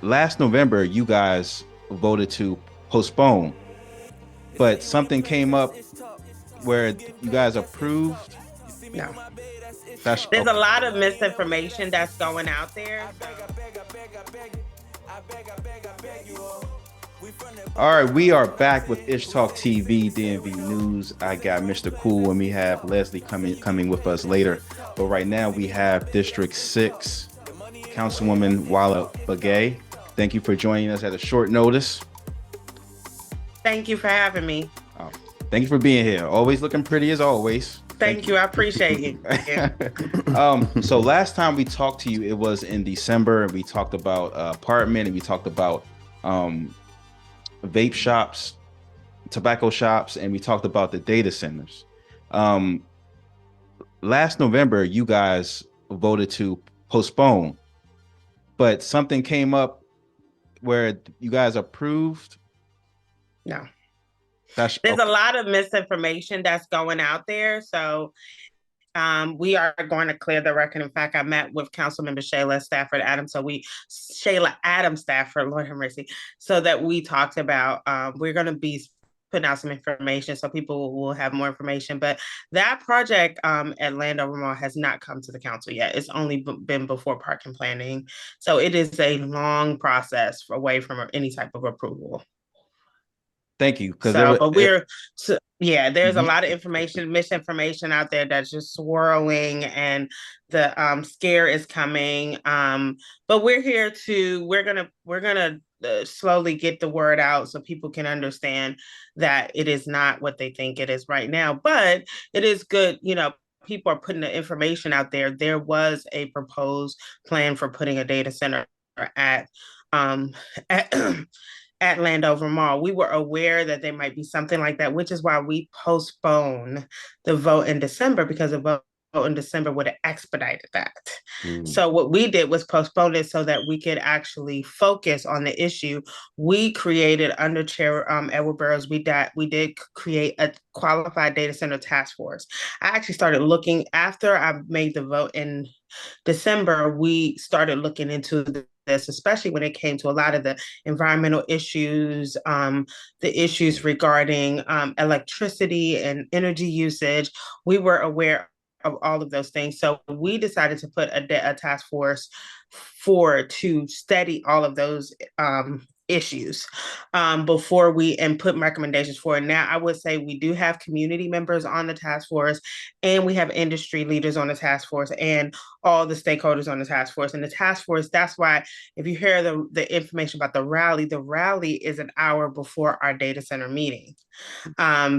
last November, you guys voted to postpone, but something came up where you guys approved. No. That's There's a okay. lot of misinformation that's going out there. All right, we are back with Ish Talk TV, DMV News. I got Mr. Cool, and we have Leslie coming with us later. But right now, we have District 6 Councilwoman Walla Blegay. Thank you for joining us at a short notice. Thank you for having me. Um, Thank you for being here. Always looking pretty as always. Thank Thank you. I appreciate you. you. So last time we talked to you, it was in December, and we talked about apartment, and we talked about um, vape shops, tobacco shops, and we talked about the data centers. Um, Last November, you guys voted to postpone, but something came up where you guys approved. No. That's There's a okay. lot of misinformation that's going out there. So we are going to clear the record. In fact, I met with Councilmember Shayla Stafford Adams. Shayla Adams Stafford, Lord have mercy, so that we talked about, we're going to be putting out some information so people will have more information. But that project at Landover Mall has not come to the council yet. It's only been before park and planning. So it is a long process away from any type of approval. Thank you, because So, but yeah, there's a mhm. lot of information, misinformation out there that's just swirling, and the scare is coming. But we're gonna slowly get the word out so people can understand that it is not what they think it is right now. But it is good, people are putting the information out there. There was a proposed plan for putting a data center at um at at Landover Mall. We were aware that there might be something like that, which is why we postponed the vote in December, because the vote in December would have expedited that. Mm. So what we did was postpone it so that we could actually focus on the issue. We created under Chair Edward Burrows. We did create a qualified data center task force. I actually started looking after I made the vote in December. We started looking into this, especially when it came to a lot of the environmental issues, the issues regarding electricity and energy usage. We were aware of all of those things. So we decided to put a task force to study all of those issues before we and put recommendations for it. Now, I would say we do have community members on the task force, and we have industry leaders on the task force, and all the stakeholders on the task force. And the task force, that's why if you hear the information about the rally is an hour before our data center meeting,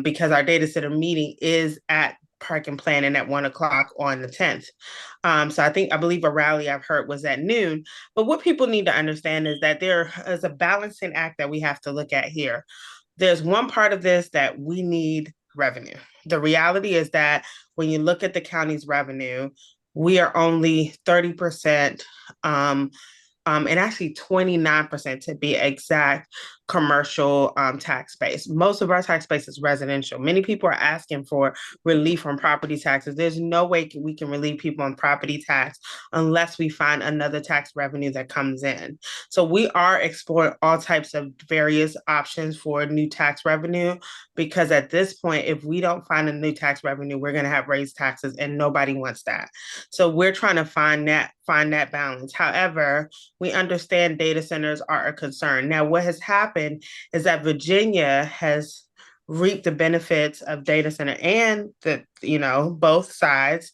because our data center meeting is at Park and Planning at 1 o'clock on the 10th. So I believe a rally I've heard was at noon. But what people need to understand is that there is a balancing act that we have to look at here. There's one part of this that we need revenue. The reality is that when you look at the county's revenue, we are only 30%, and actually 29% to be exact, commercial tax base. Most of our tax base is residential. Many people are asking for relief on property taxes. There's no way we can relieve people on property tax unless we find another tax revenue that comes in. So we are exploring all types of various options for new tax revenue, because at this point, if we don't find a new tax revenue, we're going to have raised taxes, and nobody wants that. So we're trying to find that balance. However, we understand data centers are a concern. Now, what has happened is that Virginia has reaped the benefits of data center, and both sides,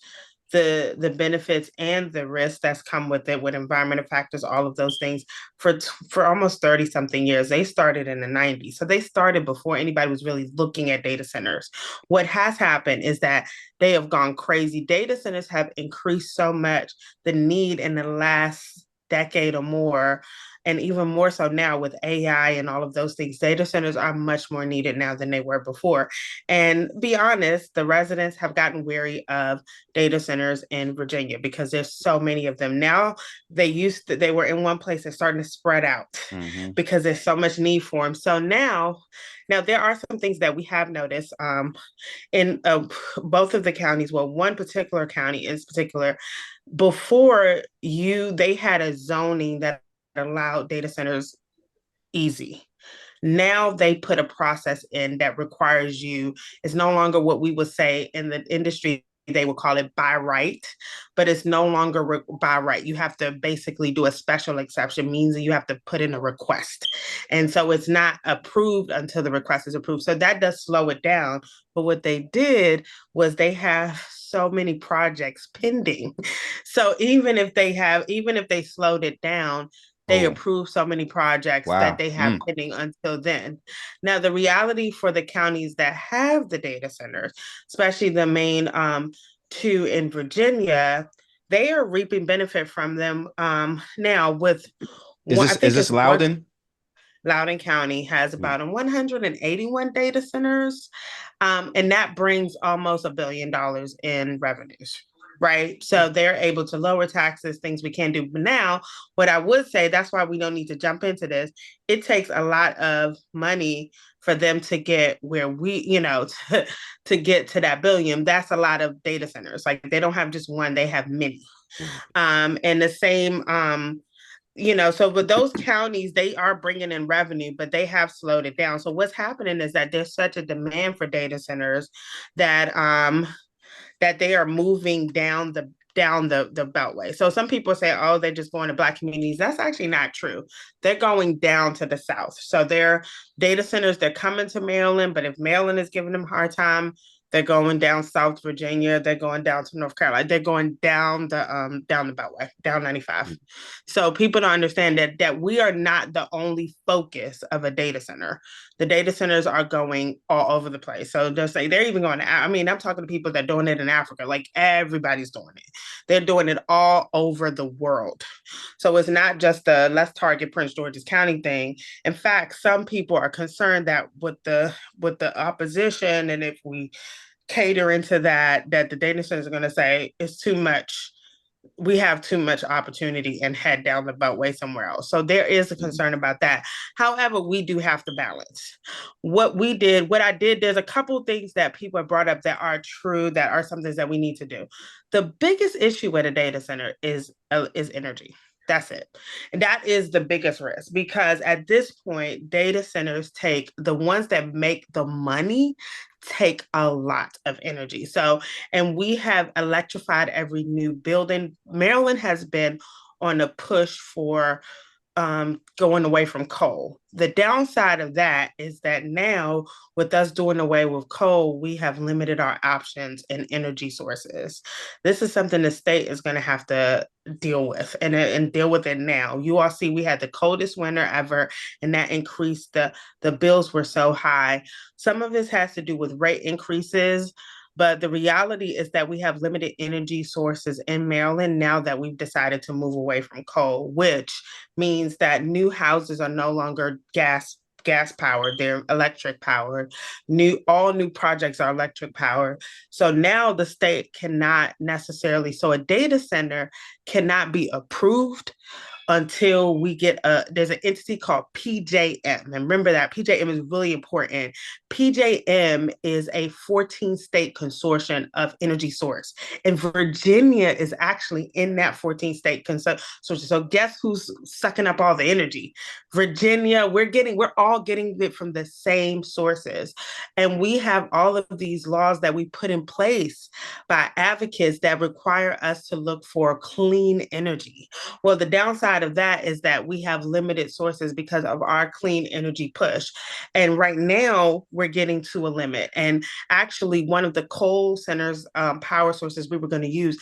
the benefits and the risks that's come with it, with environmental factors, all of those things, for almost 30 something years. They started in the 90s. So they started before anybody was really looking at data centers. What has happened is that they have gone crazy. Data centers have increased so much, the need in the last decade or more, and even more so now with AI and all of those things. Data centers are much more needed now than they were before. And be honest, the residents have gotten weary of data centers in Virginia because there's so many of them now. They were in one place, they're starting to spread out Hmm. because there's so much need for them. So now there are some things that we have noticed in both of the counties. Well, one particular county in particular, before they had a zoning that allowed data centers easy. Now they put a process in that requires you, it's no longer what we would say in the industry, they would call it by right, but it's no longer by right. You have to basically do a special exception, means that you have to put in a request. And so it's not approved until the request is approved. So that does slow it down. But what they did was they have so many projects pending. So even if they slowed it down, they Oh, approve so many projects that wow. they have pending until then. Now, the reality for the counties that have the data centers, especially the main two in Virginia, they are reaping benefit from them now with one, I Is think this it's one. Loudon? Loudoun County has Mm. about 181 data centers, and that brings almost $1 billion in revenues. Right. So they're able to lower taxes, things we can't do. But now, what I would say, that's why we don't need to jump into this. It takes a lot of money for them to get where to get to that billion. That's a lot of data centers. Like they don't have just one, they have many. And the same so with those counties, they are bringing in revenue, but they have slowed it down. So what's happening is that there's such a demand for data centers that that they are moving down the beltway. So some people say, oh, they're just going to Black communities. That's actually not true. They're going down to the South. So their data centers, they're coming to Maryland, but if Maryland is giving them a hard time, they're going down South Virginia. They're going down to North Carolina. They're going down the Beltway, down 95. So people don't understand that we are not the only focus of a data center. The data centers are going all over the place. So they'll say they're even going to, I mean, I'm talking to people that are doing it in Africa. Like everybody's doing it. They're doing it all over the world. So it's not just a let's target Prince George's County thing. In fact, some people are concerned that with the opposition, and if we cater into that the data centers are going to say it's too much, we have too much opportunity and head down the beltway somewhere else. So there is a concern about that. However, we do have to balance. What I did, there's a couple things that people have brought up that are true, that are some things that we need to do. The biggest issue with a data center is energy. That's it. And that is the biggest risk because at this point, data centers take the ones that make the money take a lot of energy. So, and we have electrified every new building. Maryland has been on a push for going away from coal. The downside of that is that now, with us doing away with coal, we have limited our options in energy sources. This is something the state is going to have to deal with and deal with it now. You all see we had the coldest winter ever, and that increased the bills were so high. Some of this has to do with rate increases. But the reality is that we have limited energy sources in Maryland now that we've decided to move away from coal, which means that new houses are no longer gas powered, they're electric powered. All new projects are electric powered. So now the state cannot necessarily, so a data center cannot be approved until we get there's an entity called PJM. And remember that PJM is really important. PJM is a 14 state consortium of energy source. And Virginia is actually in that 14 state consortium. So guess who's sucking up all the energy? Virginia. We're all getting it from the same sources. And we have all of these laws that we put in place by advocates that require us to look for clean energy. Well, the downside of that is that we have limited sources because of our clean energy push. And right now, we're getting to a limit. And actually, one of the coal centers power sources we were going to use,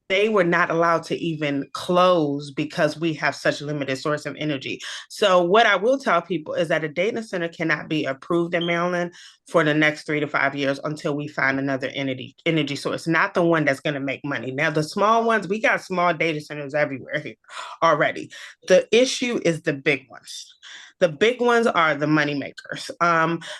they were not allowed to even close because we have such a limited source of energy. So what I will tell people is that a data center cannot be approved in Maryland for the next 3 to 5 years until we find another energy source, not the one that's going to make money. Now, the small ones, we got small data centers everywhere here already. The issue is the big ones. The big ones are the money makers.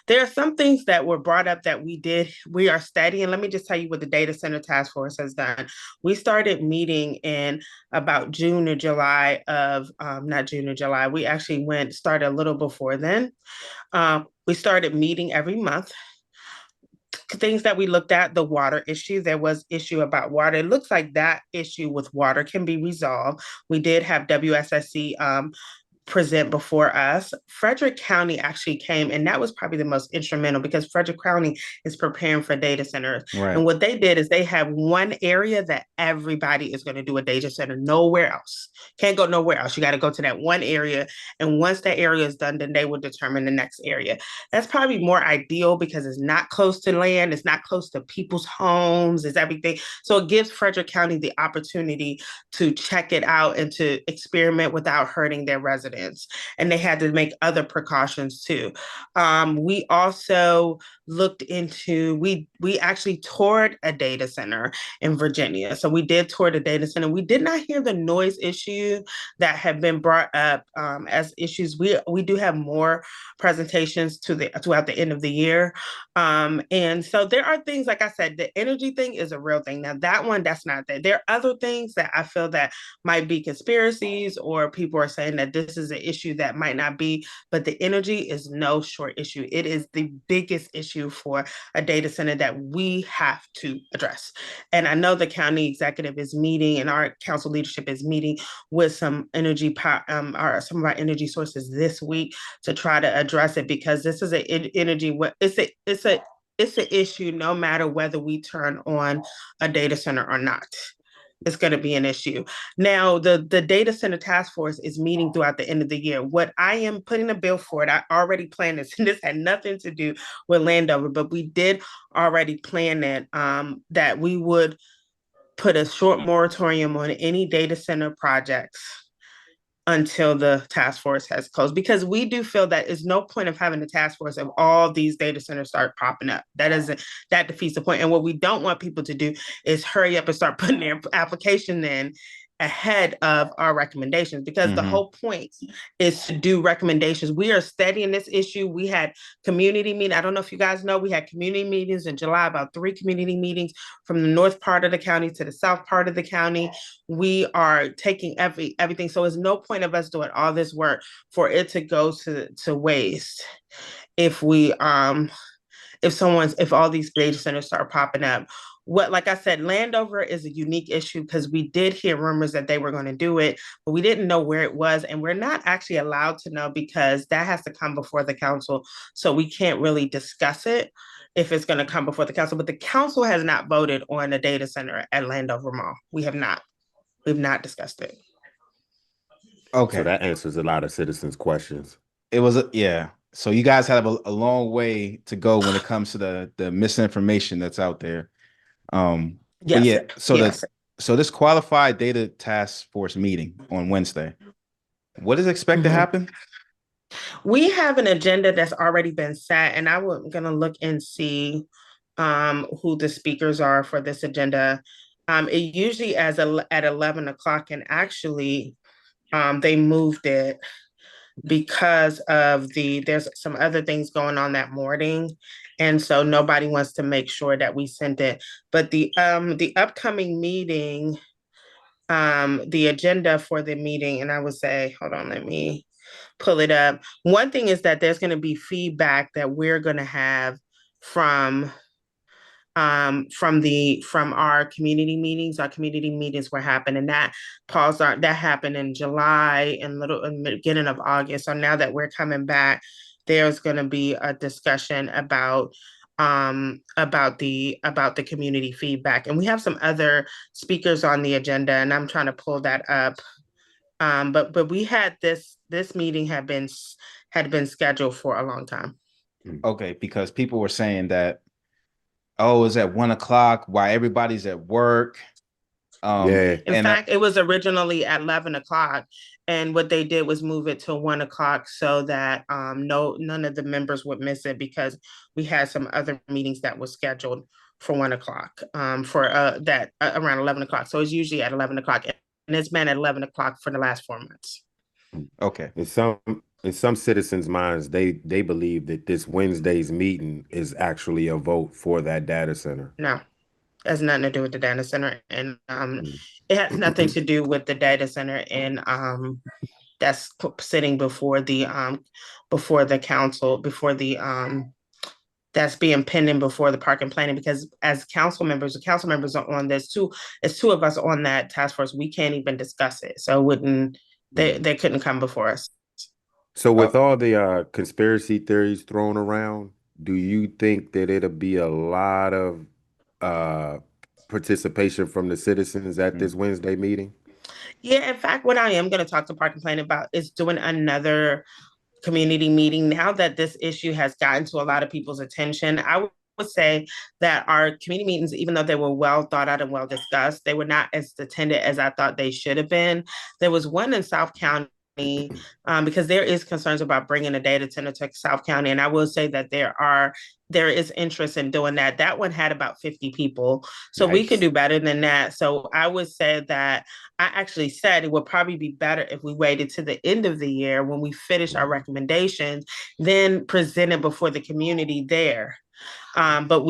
There are some things that were brought up that we are studying. Let me just tell you what the Data Center Task Force has done. We started meeting in about June or July of, not June or July, we actually started a little before then. We started meeting every month things that we looked at, the water issue, there was issue about water. It looks like that issue with water can be resolved. We did have WSSC present before us. Frederick County actually came, and that was probably the most instrumental because Frederick County is preparing for data centers. Right. And what they did is they have one area that everybody is going to do a data center, nowhere else. Can't go nowhere else. You got to go to that one area. And once that area is done, then they will determine the next area. That's probably more ideal because it's not close to land, it's not close to people's homes, it's everything. So it gives Frederick County the opportunity to check it out and to experiment without hurting their residents. And they had to make other precautions too. We also looked into, we actually toured a data center in Virginia. So we did tour the data center. We did not hear the noise issue that have been brought up as issues. We do have more presentations throughout the end of the year. And so there are things, like I said, the energy thing is a real thing. Now that one, that's not there. There are other things that I feel that might be conspiracies or people are saying that this is an issue that might not be, but the energy is no short issue. It is the biggest issue for a data center that we have to address. And I know the county executive is meeting and our council leadership is meeting with some or some of our energy sources this week to try to address it because this is an energy, it's an issue no matter whether we turn on a data center or not. It's going to be an issue. Now, the data center task force is meeting throughout the end of the year. What I am putting a bill for it, I already planned this, and this had nothing to do with Landover, but we did already plan it, that we would put a short moratorium on any data center projects until the task force has closed because we do feel that there's no point of having a task force if all these data centers start popping up. That defeats the point. And what we don't want people to do is hurry up and start putting their application in ahead of our recommendations because the whole point is to do recommendations. We are studying this issue. We had community meeting. I don't know if you guys know, we had community meetings in July, about 3 community meetings from the north part of the county to the south part of the county. We are taking everything. So there's no point of us doing all this work for it to go to waste if we if all these data centers start popping up. Like I said, Landover is a unique issue because we did hear rumors that they were going to do it, but we didn't know where it was. And we're not actually allowed to know because that has to come before the council. So we can't really discuss it if it's going to come before the council. But the council has not voted on a data center at Landover Mall. We have not. We've not discussed it. Okay. So that answers a lot of citizens' questions. It was, yeah. So you guys have a long way to go when it comes to the misinformation that's out there. Yes. But yeah, so yes. so this qualified data task force meeting on Wednesday, what is expected to happen? We have an agenda that's already been set, and I'm gonna look and see who the speakers are for this agenda. It usually at 11 o'clock, and actually they moved it because of there's some other things going on that morning. And so nobody wants to make sure that we sent it. But the upcoming meeting, the agenda for the meeting, and I would say, hold on, let me pull it up. One thing is that there's going to be feedback that we're going to have from from our community meetings. Our community meetings were happening. That happened in July and in the beginning of August. So now that we're coming back, there's going to be a discussion about the community feedback. And we have some other speakers on the agenda, and I'm trying to pull that up. But we had this meeting had been scheduled for a long time. Okay, because people were saying that, oh, it's at 1 o'clock while everybody's at work. Yeah. In fact, it was originally at 11 o'clock. And what they did was move it to 1 o'clock so that none of the members would miss it because we had some other meetings that were scheduled for 1 o'clock for that around 11 o'clock. So it's usually at 11 o'clock. And it's been at 11 o'clock for the last 4 months. Okay. In some citizens' minds, they believe that this Wednesday's meeting is actually a vote for that data center. No, it has nothing to do with the data center, and it has nothing to do with the data center, and that's sitting before the council, before the that's being pending before the park and planning, because as the council members are on this too. It's two of us on that task force. We can't even discuss it. So it wouldn't, they couldn't come before us. So Uh, with all the conspiracy theories thrown around, do you think that it'll be a lot of uh participation from the citizens at this Wednesday meeting? Yeah, in fact, what I am going to talk to Park and Planning about is doing another community meeting. Now that this issue has gotten to a lot of people's attention, I would say that our community meetings, even though they were well thought out and well discussed, they were not as attended as I thought they should have been. There was one in South County, because there is concerns about bringing a data center to South County, and I will say that there is interest in doing that. That one had about 50 people, so we could Nice. do better than that. So I would say that I actually said it would probably be better if we waited to the end of the year when we finish our recommendations, then present it before the community there. But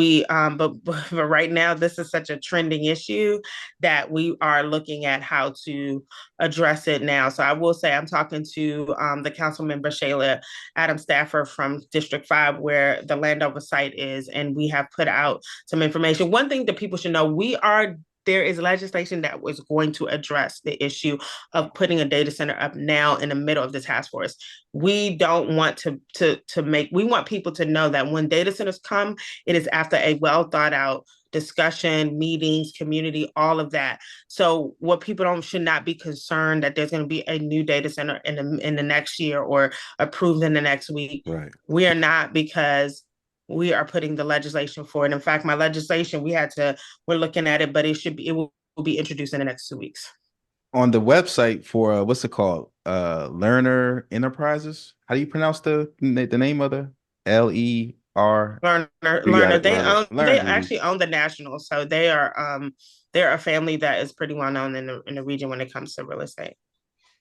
right now, this is such a trending issue that we are looking at how to address it now. So I will say I'm talking to the council member Shayla Adam Stafford from District 5, where the Landover site is, and we have put out some information. One thing that people should know, there is legislation that was going to address the issue of putting a data center up now in the middle of the task force. We don't want we want people to know that when data centers come, it is after a well thought out discussion, meetings, community, all of that. So what people should not be concerned that there's going to be a new data center in the next year or approved in the next week. Right. We are not, because we are putting the legislation forward. In fact, my legislation, we're looking at it, but it will be introduced in the next 2 weeks. On the website for what's it called? Learner Enterprises. How do you pronounce the name of the LER? You got Learner. it, Learner. They Learner. actually own the National, so they're a family that is pretty well known in the region when it comes to real estate.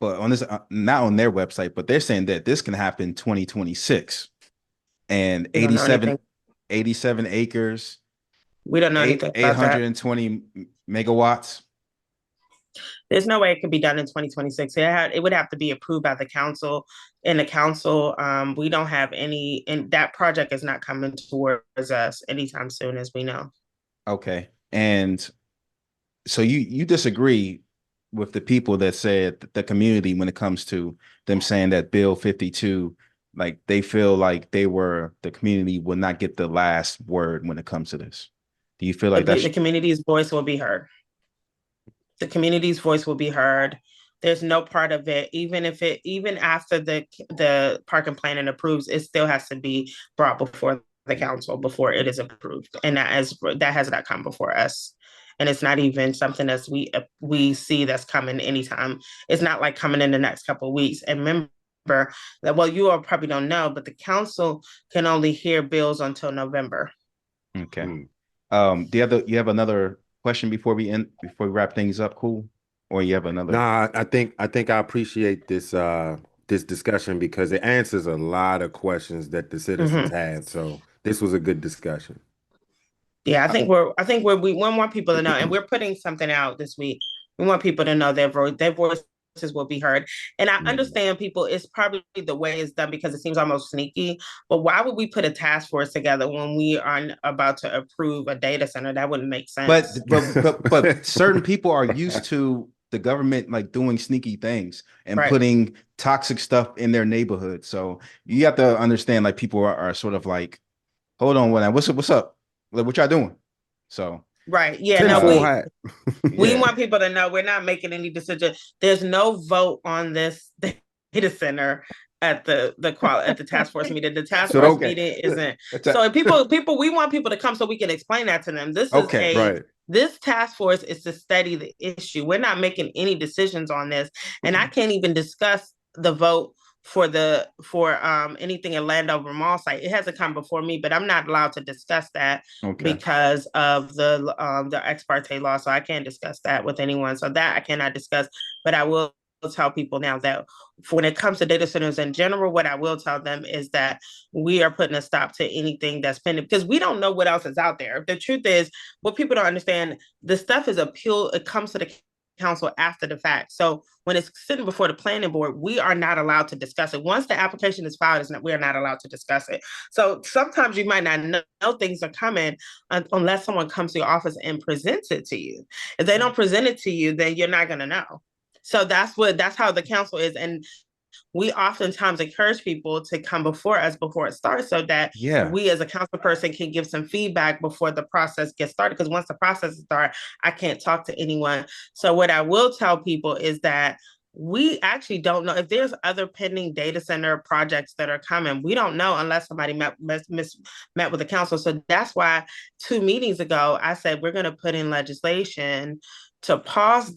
But on this, not on their website, but they're saying that this can happen 2026, and We don't know 87 acres, We don't know anything about that. 820 megawatts. There's no way it could be done in 2026. It would have to be approved by the council. In the council, we don't have any, and that project is not coming towards us anytime soon, as we know. Okay, and so you disagree with the people that said the community when it comes to them saying that Bill 52, like they feel like the community will not get the last word when it comes to this. Do you feel like the community's voice will be heard? The community's voice will be heard. There's no part of it, even after the park and planning approves, it still has to be brought before the council before it is approved, and that has not come before us. And it's not even something that we see that's coming anytime. It's not like coming in the next couple of weeks. And remember that, well, you all probably don't know, but the council can only hear bills until November. Okay. Do you have another question before we wrap things up? Cool. Or you have another? Nah, I think I appreciate this discussion because it answers a lot of questions that the citizens had. So this was a good discussion. Yeah, we want people to know, and we're putting something out this week. We want people to know their voices will be heard. And I understand people, it's probably the way it's done because it seems almost sneaky, but why would we put a task force together when we are about to approve a data center? That wouldn't make sense. But certain people are used to the government like doing sneaky things and Right. putting toxic stuff in their neighborhood. So you have to understand, like, people are sort of like, hold on, what's up? Like, what y'all doing? So right. Yeah. No, we yeah. want people to know we're not making any decision. There's no vote on this data center at the task force meeting. The task force meeting isn't. So people, we want people to come so we can explain that to them. This task force is to study the issue. We're not making any decisions on this, and I can't even discuss the vote for anything in Landover Mall site. It hasn't come before me, but I'm not allowed to discuss that because of the ex parte law. So I can't discuss that with anyone. So that I cannot discuss, but I will tell people now that when it comes to data centers in general, what I will tell them is that we are putting a stop to anything that's pending because we don't know what else is out there. The truth is, what people don't understand, the stuff is it comes to the council after the fact. So when it's sitting before the planning board, we are not allowed to discuss it. Once the application is filed, we are not allowed to discuss it. So sometimes you might not know things are coming unless someone comes to your office and presents it to you. If they don't present it to you, then you're not going to know. So that's how the council is. And we oftentimes encourage people to come before us before it starts so that we as a council person can give some feedback before the process gets started. Because once the process starts, I can't talk to anyone. So what I will tell people is that we actually don't know if there's other pending data center projects that are coming. We don't know unless somebody met with the council. So that's why 2 meetings ago, I said, we're going to put in legislation to pause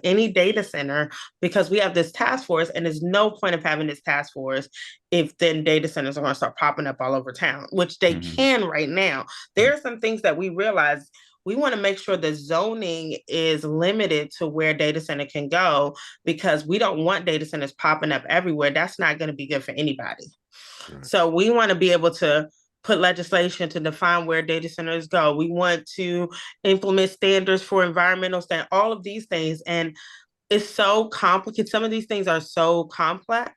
any data center, because we have this task force, and there's no point of having this task force if then data centers are going to start popping up all over town, which they can right now. There are some things that we realize we want to make sure the zoning is limited to where data center can go, because we don't want data centers popping up everywhere. That's not going to be good for anybody. Right. So we want to be able to put legislation to define where data centers go. We want to implement standards for environmental standards, all of these things. And it's so complicated. Some of these things are so complex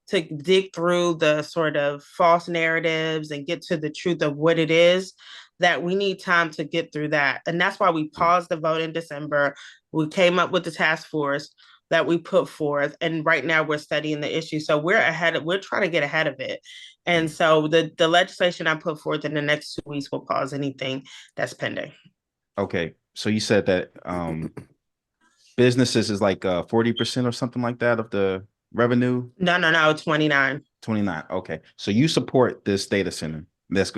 to dig through the sort of false narratives and get to the truth of what it is, that we need time to get through that. And that's why we paused the vote in December. We came up with the task force that we put forth. And right now we're studying the issue. So we're trying to get ahead of it. And so the legislation I put forth in the next 2 weeks will pause anything that's pending. Okay. So you said that businesses is like 40% or something like that of the revenue? No, 29. 29. Okay. So you support this data center, that's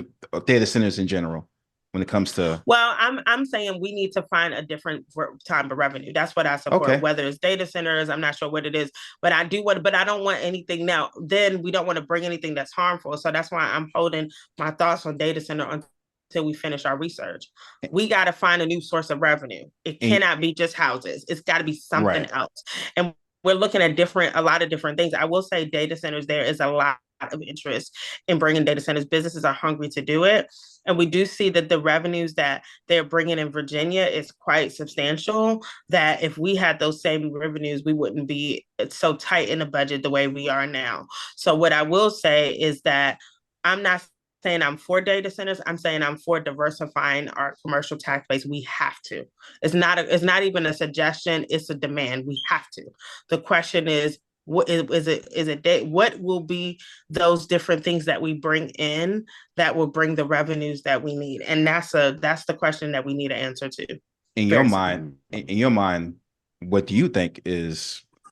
data centers in general when it comes to. Well, I'm saying we need to find a different type of revenue. That's what I support. Okay. Whether it's data centers, I'm not sure what it is, but I don't want anything now. Then we don't want to bring anything that's harmful. So that's why I'm holding my thoughts on data center until we finish our research. We got to find a new source of revenue. It cannot be just houses. It's got to be something else. And we're looking at a lot of different things. I will say data centers, there is a lot of interest in bringing data centers. Businesses are hungry to do it. And we do see that the revenues that they're bringing in Virginia is quite substantial, that if we had those same revenues, we wouldn't be so tight in the budget the way we are now. So what I will say is that I'm not saying I'm for data centers. I'm saying I'm for diversifying our commercial tax base. We have to. It's not even a suggestion. It's a demand. We have to. The question is, what what will be those different things that we bring in that will bring the revenues that we need? And that's the question that we need an answer to. In your mind, what do you think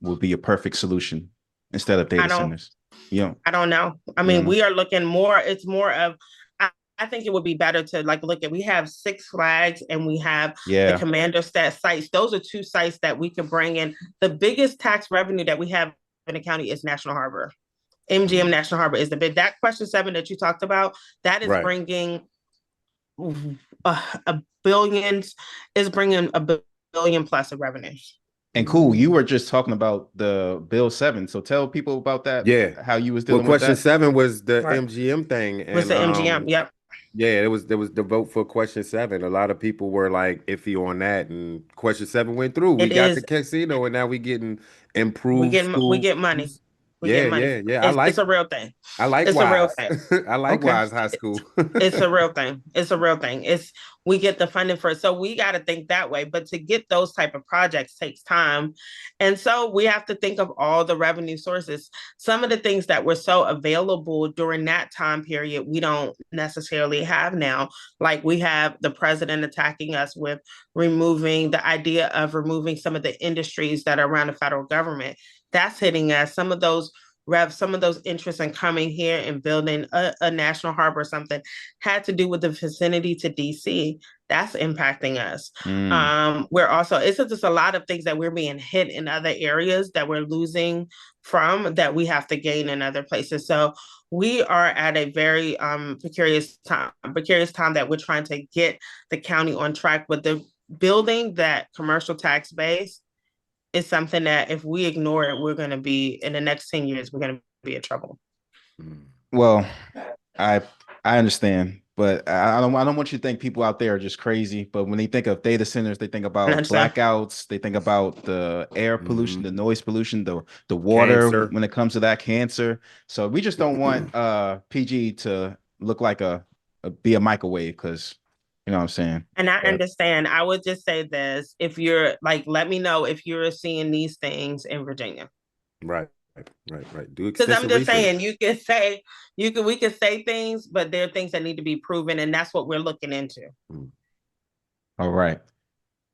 will be a perfect solution instead of data centers? I don't know. I mean, we are looking more. It's more of, I think it would be better to look at, we have Six Flags and we have the Commander Stat sites. Those are 2 sites that we can bring in. The biggest tax revenue that we have in the county is National Harbor. MGM National Harbor is the big. That question 7 that you talked about, that is bringing a billion plus of revenue. And cool, you were just talking about the Bill 7. So tell people about that. Yeah, how you was dealing with that. Question 7 was the MGM thing. And was the MGM? Yep. Yeah, there was the vote for question 7. A lot of people were like iffy on that, and question 7 went through. We got the casino, and now we getting improved. We get money. Yeah. It's a real thing. I like it's Wise. A real thing. I like Wise High School. It's a real thing. It's a real thing. We get the funding for it. So we got to think that way. But to get those type of projects takes time. And so we have to think of all the revenue sources. Some of the things that were so available during that time period, we don't necessarily have now. Like we have the president attacking us with removing some of the industries that are around the federal government. That's hitting us. Some of those interests in coming here and building a national harbor or something had to do with the vicinity to DC. That's impacting us. We're also, it's just a lot of things that we're being hit in other areas that we're losing from, that we have to gain in other places. So we are at a very precarious time that we're trying to get the county on track. But the building that commercial tax base is something that if we ignore it, we're going to be, in the next 10 years, we're going to be in trouble. Well, I understand But I don't want you to think people out there are just crazy. But when they think of data centers, they think I about understand. blackouts, they think about the air pollution, Hmm. the noise pollution, the water Cancer. when it comes to that cancer. So we just don't want PG to look like be a microwave because you know what I'm saying. And I Yep. understand. I would just say this: if you're like, let me know if you're seeing these things in Virginia. Right. Right. Do Because I'm extensive just saying, research. we can say things, but there are things that need to be proven, and that's what we're looking into. Mm. All right.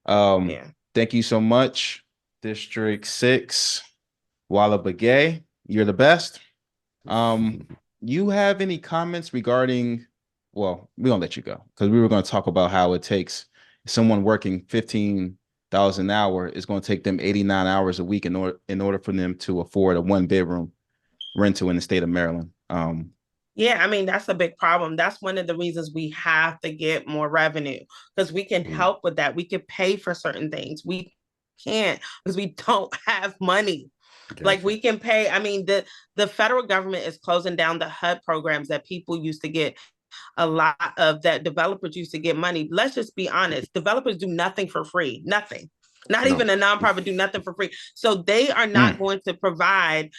Um, Yeah. thank you so much, District 6, Walla Bagay. You're the best. Um, you have any comments regarding, well, we're gonna let you go because we were gonna talk about how it takes someone working 15,000 an hour is gonna take them 89 hours a week in order for them to afford a one-bedroom rental in the state of Maryland. Yeah, I mean, that's a big problem. That's one of the reasons we have to get more revenue because we can Mm. help with that. We can pay for certain things. We can't because we don't have money. Like Gotcha. we can pay. I mean, the federal government is closing down the HUD programs that people used to get a lot of that developers used to get money. Let's just be honest. Developers do nothing for free. Nothing. Not No. even a nonprofit do nothing for free. So they are not mm, going to provide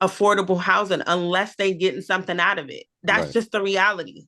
affordable housing unless they getting something out of it. That's Right. just the reality.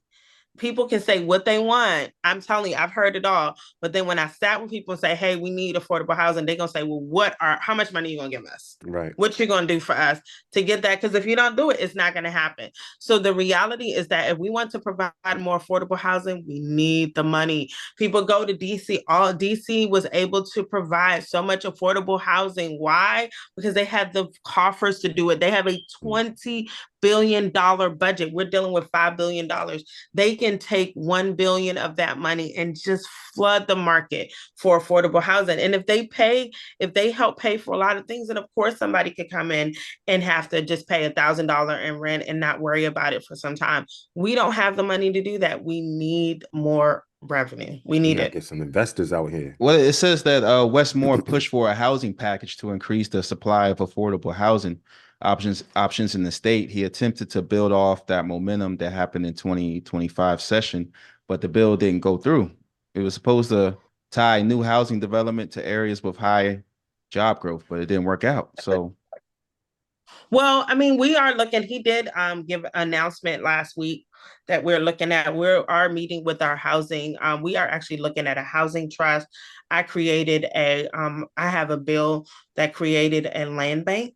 People can say what they want. I'm telling you, I've heard it all. But then when I sat with people and say, hey, we need affordable housing, they're gonna say, well, how much money are you gonna give us? Right. What you gonna do for us to get that? Because if you don't do it, it's not gonna happen. So the reality is that if we want to provide more affordable housing, we need the money. People go to DC. All DC was able to provide so much affordable housing. Why? Because they had the coffers to do it. They have a Mm. $20 billion budget. We're dealing with $5 billion. They can take 1 billion of that money and just flood the market for affordable housing. And if they help pay for a lot of things, then of course somebody could come in and have to just pay $1,000 in rent and not worry about it for some time. We don't have the money to do that. We need more revenue. We We need gotta it. get some investors out here. well, it says that Westmore pushed for a housing package to increase the supply of affordable housing options in the state. He attempted to build off that momentum that happened in 2025 session, but the bill didn't go through. It was supposed to tie new housing development to areas with high job growth, but it didn't work out. So, Well, I mean, we are looking. He did give an announcement last week that we're looking at. We are meeting with our housing. We are actually looking at a housing trust. I have a bill that created a land bank,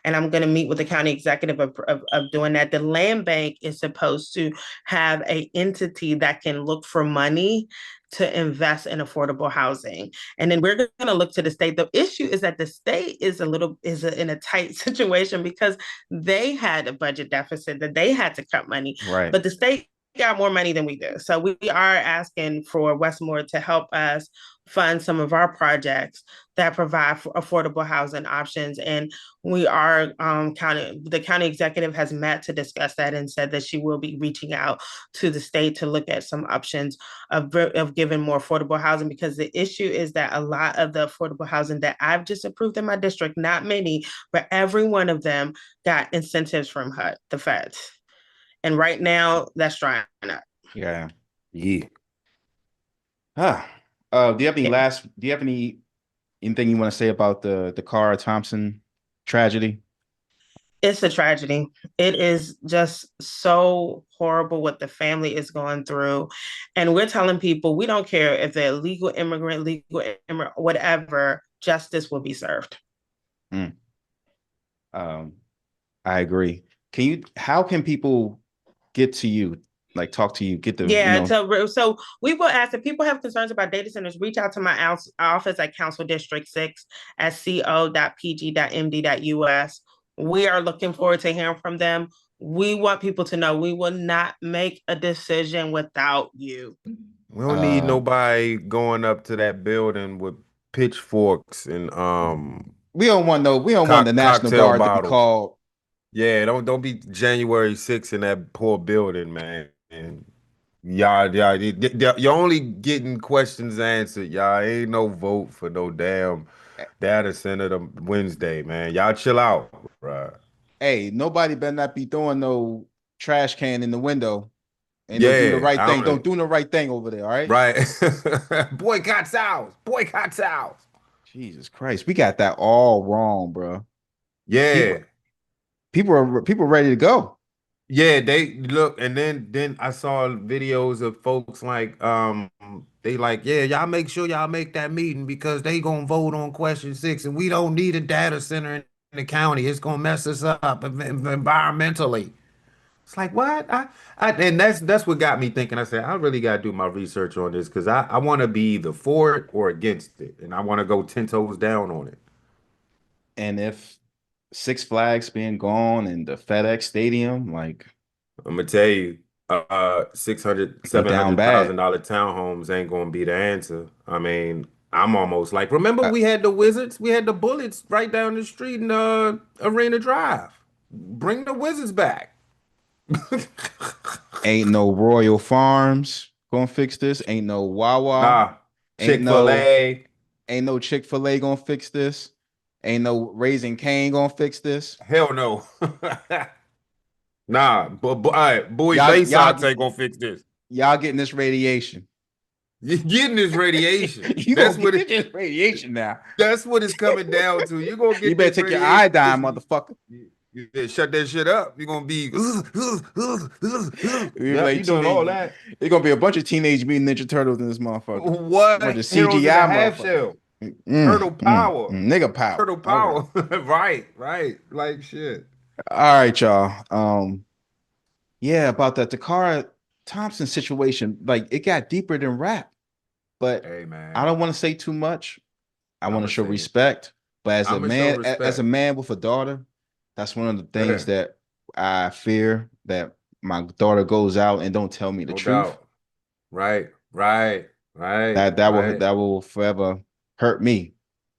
and I'm going to meet with the county executive of doing that. The land bank is supposed to have a entity that can look for money to invest in affordable housing. And then we're going to look to the state. The issue is that the state is in a tight situation because they had a budget deficit that they had to cut money, right. but the state got more money than we do. So we are asking for Westmore to help us fund some of our projects that provide for affordable housing options. And the county executive has met to discuss that and said that she will be reaching out to the state to look at some options of giving more affordable housing, because the issue is that a lot of the affordable housing that I've just approved in my district, not many, but every one of them got incentives from HUD, the feds. And right now that's drying up. Yeah. Yeah. Huh. Yeah. Do you have anything you want to say about the Dacara Thompson tragedy? It's a tragedy. It is just so horrible what the family is going through. And we're telling people we don't care if they're legal immigrant, whatever, justice will be served. Mm. Um, I agree. How can people get to you, like talk to you, get Yeah, so we will ask if people have concerns about data centers, reach out to my office at Council District 6 at co.pg.md.us. We are looking forward to hearing from them. We want people to know we will not make a decision without you. We don't need uh, nobody going up to that building with pitchforks and we don't want the National cocktail Guard to be bottles. called. Yeah, don't be January 6th in that poor building, man. And you're only getting questions answered. Y'all ain't no vote for no damn data center Wednesday, man. Y'all chill out, right? Hey, nobody better not be throwing no trash can in the window. Ain't no doing the Yeah, right I thing. don't, Don't do the right thing over there. All right. right. Boycott South. Boycott South. Jesus Christ, we got that all wrong, bro. People, Yeah. people ready to go. Yeah, they look, and then I saw videos of folks like they like, yeah, y'all make sure y'all make that meeting because they gonna vote on question 6 and we don't need a data center in the county. It's gonna mess us up environmentally. It's like what? And that's what got me thinking. I said, I really gotta do my research on this because I want to be either for it or against it. And I want to go 10 toes down on it. And if Six Flags being gone and the FedEx Stadium, like I'm gonna tell you, 600, go down bad. $700,000 townhomes ain't gonna be the answer. I mean, I'm almost like, remember we had the Wizards, we had the Bullets right down the street in Arena Drive. Bring the Wizards back. Ain't no Royal Farms gonna fix this. Ain't no Wawa. Nah, Ain't no Chick-fil-A, ain't no Chick-fil-A gonna fix this. Ain't no Raising Cane gonna fix this. hell no. Nah, but all right, Bowie Y'all Bay y'all Sox ain't gonna fix this. y'all getting this radiation. You're getting this radiation. You gonna get this radiation now. That's what it's coming down to. You're gonna You get better this take your radiation. iodine, motherfucker. You better shut that shit up. You're gonna be We yep, like you doing all teenage. that. It's gonna be a bunch of Teenage Mutant Ninja Turtles in this motherfucker. A bunch of What? Heroes of the CGI half motherfuckers. shell. Turtle power. Nigga power. Turtle All right. power. Right, right. Like shit. All right, y'all. Yeah, about that Dacara Thompson situation. Like it got deeper than rap, but Hey I man, don't want to say too much. I want to I'ma show say it. respect. But I'ma show as a respect. man with a daughter, that's one of the things that I fear that my daughter goes out and don't tell me the No truth. doubt. Right, right, right, That right. will forever hurt me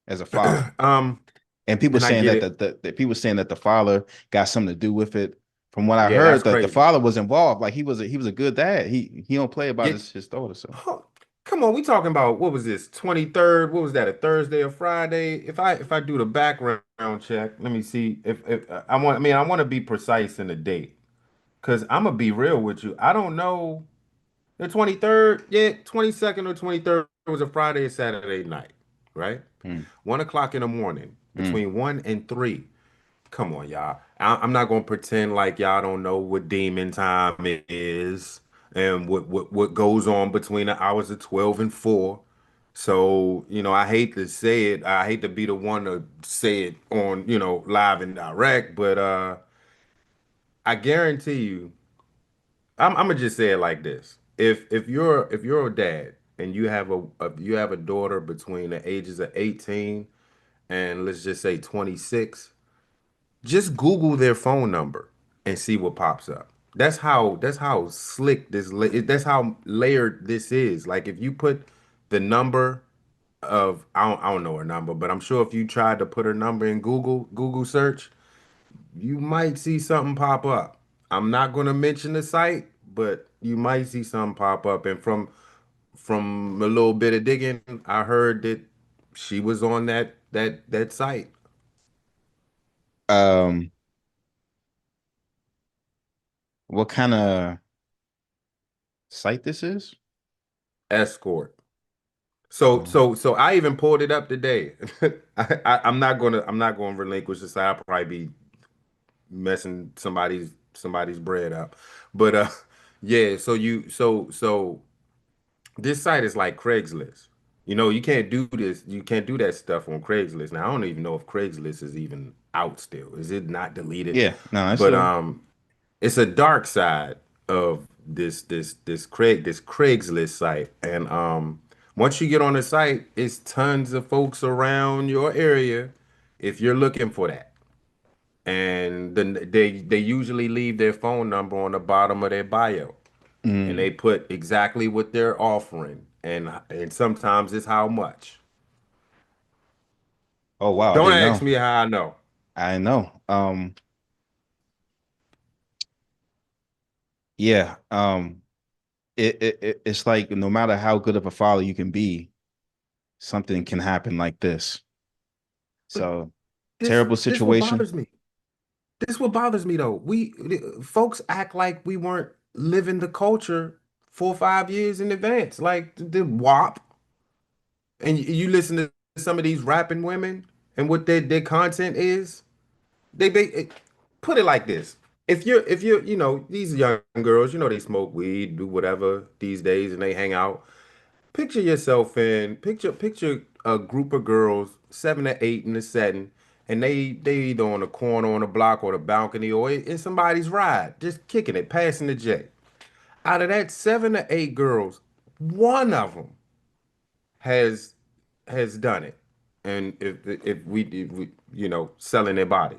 as a father. Um, And people and I saying get that it. the people saying that the father got something to do with it. From what I Yeah, that's heard, that the crazy. father was involved. Like he was a good dad. He don't play about Yeah. his daughter. So Huh. Come on, we talking about what was this? 23rd? What was that? A Thursday or Friday? If I do the background check, let me see if I want. I mean, I want to be precise in the date because I'm gonna be real with you. I don't know the 23rd. Yeah, 22nd or 23rd was a Friday or Saturday night, right? mm, 1 o'clock in the morning, mm. between 1 and 3. Come on, y'all. I'm not gonna pretend like y'all don't know what demon time is and what goes on between the hours of 12 and 4. So, I hate to say it. I hate to be the one to say it on, live and direct, but I guarantee you, I'm gonna just say it like this. If you're a dad and you have a daughter between the ages of 18 and let's just say 26, just Google their phone number and see what pops up. That's how slick that's how layered this is. Like if you put the number of I don't know her number, but I'm sure if you tried to put her number in Google search, you might see something pop up. I'm not going to mention the site, but you might see something pop up. And from a little bit of digging, I heard that she was on that site. Um, what kind of site this is? Escort. So Um, so so I even pulled it up today. I'm not gonna relinquish this. I'll probably be messing somebody's bread up. But yeah, so this site is like Craigslist. You can't do this. You can't do that stuff on Craigslist. Now I don't even know if Craigslist is even out still. Is it not deleted? yeah, no, it's But a it's a dark side of this Craigslist site. And once you get on the site, it's tons of folks around your area if you're looking for that. And then they usually leave their phone number on the bottom of their bio. And mm. they put exactly what they're offering and sometimes it's how much. Oh wow, I Don't didn't ask know. me how I know. I know. Yeah. It's like no matter how good of a father you can be, something can happen like this. But So this terrible this what situation. bothers me. This what bothers me though. Folks act like we weren't living the culture 4 or 5 years in advance, like the WAP. And you listen to some of these rapping women and what their content is. Put it like this. If you're, these young girls, they smoke weed, do whatever these days, and they hang out. Picture a group of girls, 7 or 8 in the setting, and they either on the corner, on the block, or the balcony, or in somebody's ride, just kicking it, passing the J. Out of that 7 or 8 girls, one of them has done it, and if we selling their body.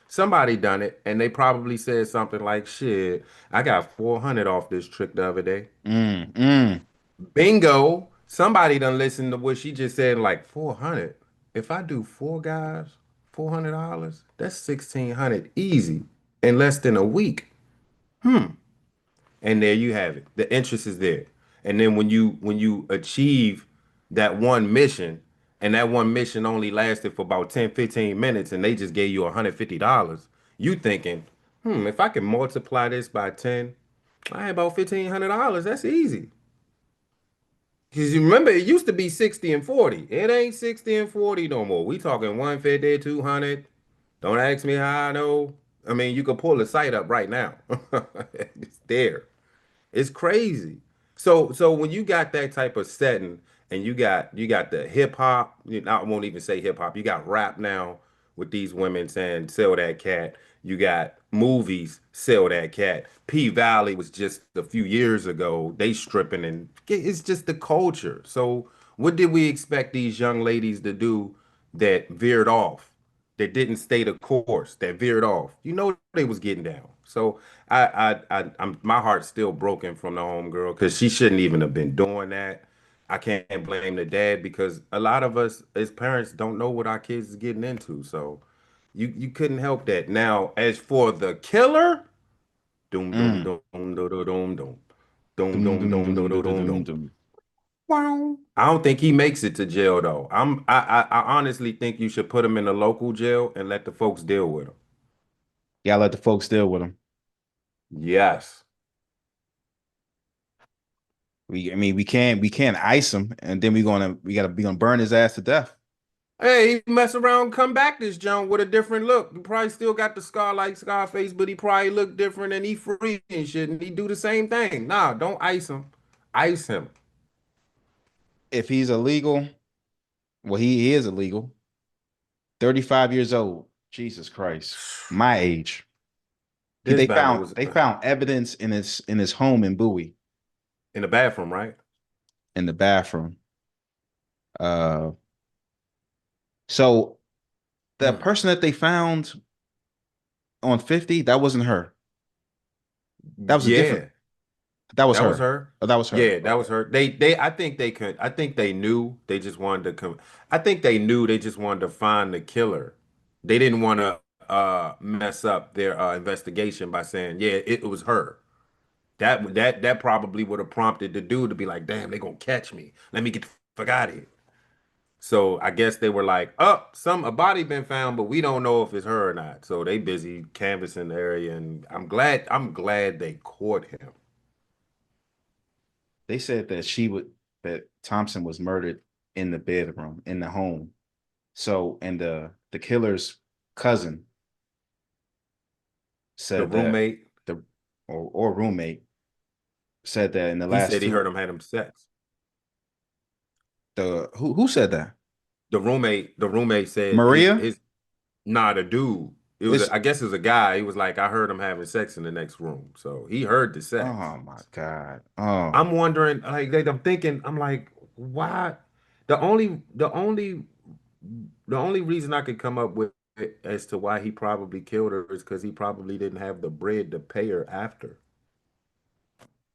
Somebody done it, and they probably said something like, "Shit, I got 400 off this trick the other day." Mm, mm. Bingo! Somebody done listened to what she just said, like 400. If I do 4 guys, $400, that's 1,600 easy in less than a week. And there you have it. The interest is there. And then when you achieve that one mission, and that one mission only lasted for about 10, 15 minutes, and they just gave you $150, you thinking, if I can multiply this by 10, I ain't about $1,500. That's easy. Because you remember, it used to be 60 and 40. It ain't 60 and 40 no more. We talking 150, 200. Don't ask me how I know. I mean, you could pull the site up right now. It's there. It's crazy. So when you got that type of setting, and you got the hip hop, I won't even say hip hop. You got rap now with these women saying sell that cat. You got movies, sell that cat. P Valley was just a few years ago. They stripping, and it's just the culture. So what did we expect these young ladies to do that veered off? That didn't stay the course, that veered off. They was getting down. So I'm my heart's still broken from the homegirl because she shouldn't even have been doing that. I can't blame the dad because a lot of us as parents don't know what our kids is getting into. So you couldn't help that. Now, as for the killer, doom doom Mm. doom doom doom doom doom doom Dum, doom dum, doom dum, doom dum, dum, doom dum, doom. dum. Wow. I don't think he makes it to jail though. I honestly think you should put him in a local jail and let the folks deal with him. Yeah, let the folks deal with him. Yes. I mean, we can't ice him, and then we gonna burn his ass to death. Hey, he mess around, come back this junk with a different look. He probably still got the scar like Scarface, but he probably look different and he free and shit, and he do the same thing. Nah, don't ice him. Ice him. If he's illegal, well, he is illegal. 35 years old. Jesus Christ, my age. He This they battle found was they found evidence in his home in Bowie in the bathroom, right? in the bathroom. Uh, so the person that they found on 50, that wasn't her. That was a different. Yeah, That was that was her. her. Oh, that was her. Yeah, that Okay. was her. I think they could. I think they knew. They just wanted to come. I think they knew. They just wanted to find the killer. They didn't want to mess up their investigation by saying, yeah, it was her. That probably would have prompted the dude to be like, damn, they gonna catch me. Let me get the fuck out of here. So I guess they were like, oh, a body been found, but we don't know if it's her or not. So they busy canvassing the area, and I'm glad they caught him. They said that Thompson was murdered in the bedroom in the home. So, and the killer's cousin The said that roommate, the or roommate said that in the he last said he two heard him had him sex. the who said that? The roommate said his Maria? his nah, the dude. It's I guess it was a guy. He was like, I heard him having sex in the next room. So he heard the sex. oh my God. Oh, I'm wondering, I'm thinking, I'm like, why? The only, the only, the only reason I could come up with as to why he probably killed her is because he probably didn't have the bread to pay her after.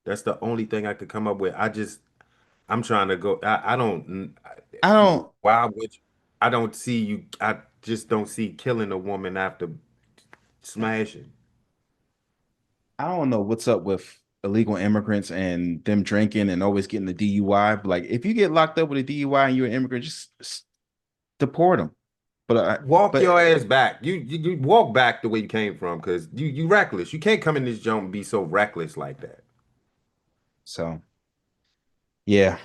That's the only thing I could come up with. I'm trying to go. I don't. I don't Why would you, I don't see you. I just don't see killing a woman after smashing. I don't know what's up with illegal immigrants and them drinking and always getting the DUI. But like if you get locked up with a DUI and you're an immigrant, just deport them. Walk but your ass back. You walk back the way you came from, because you reckless. You can't come in this joint and be so reckless like that. so yeah.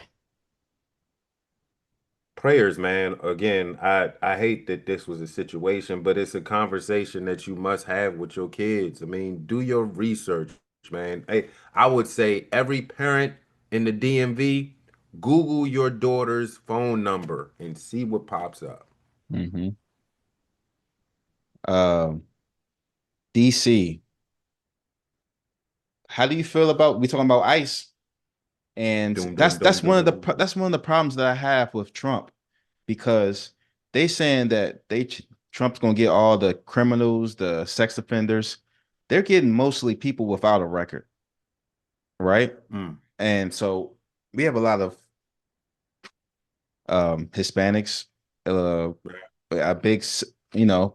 Prayers, man. Again, I hate that this was a situation, but it's a conversation that you must have with your kids. I mean, do your research, man. Hey, I would say every parent in the DMV, Google your daughter's phone number and see what pops up. Hmm. Um, DC. How do you feel about we talking about ICE? And Doom, doom, doom, that's doom, one of the doom. that's one of the problems that I have with Trump because they saying that Trump's gonna get all the criminals, the sex offenders. They're getting mostly people without a record, right? Mm. And so we have a lot of Hispanics, uh, a big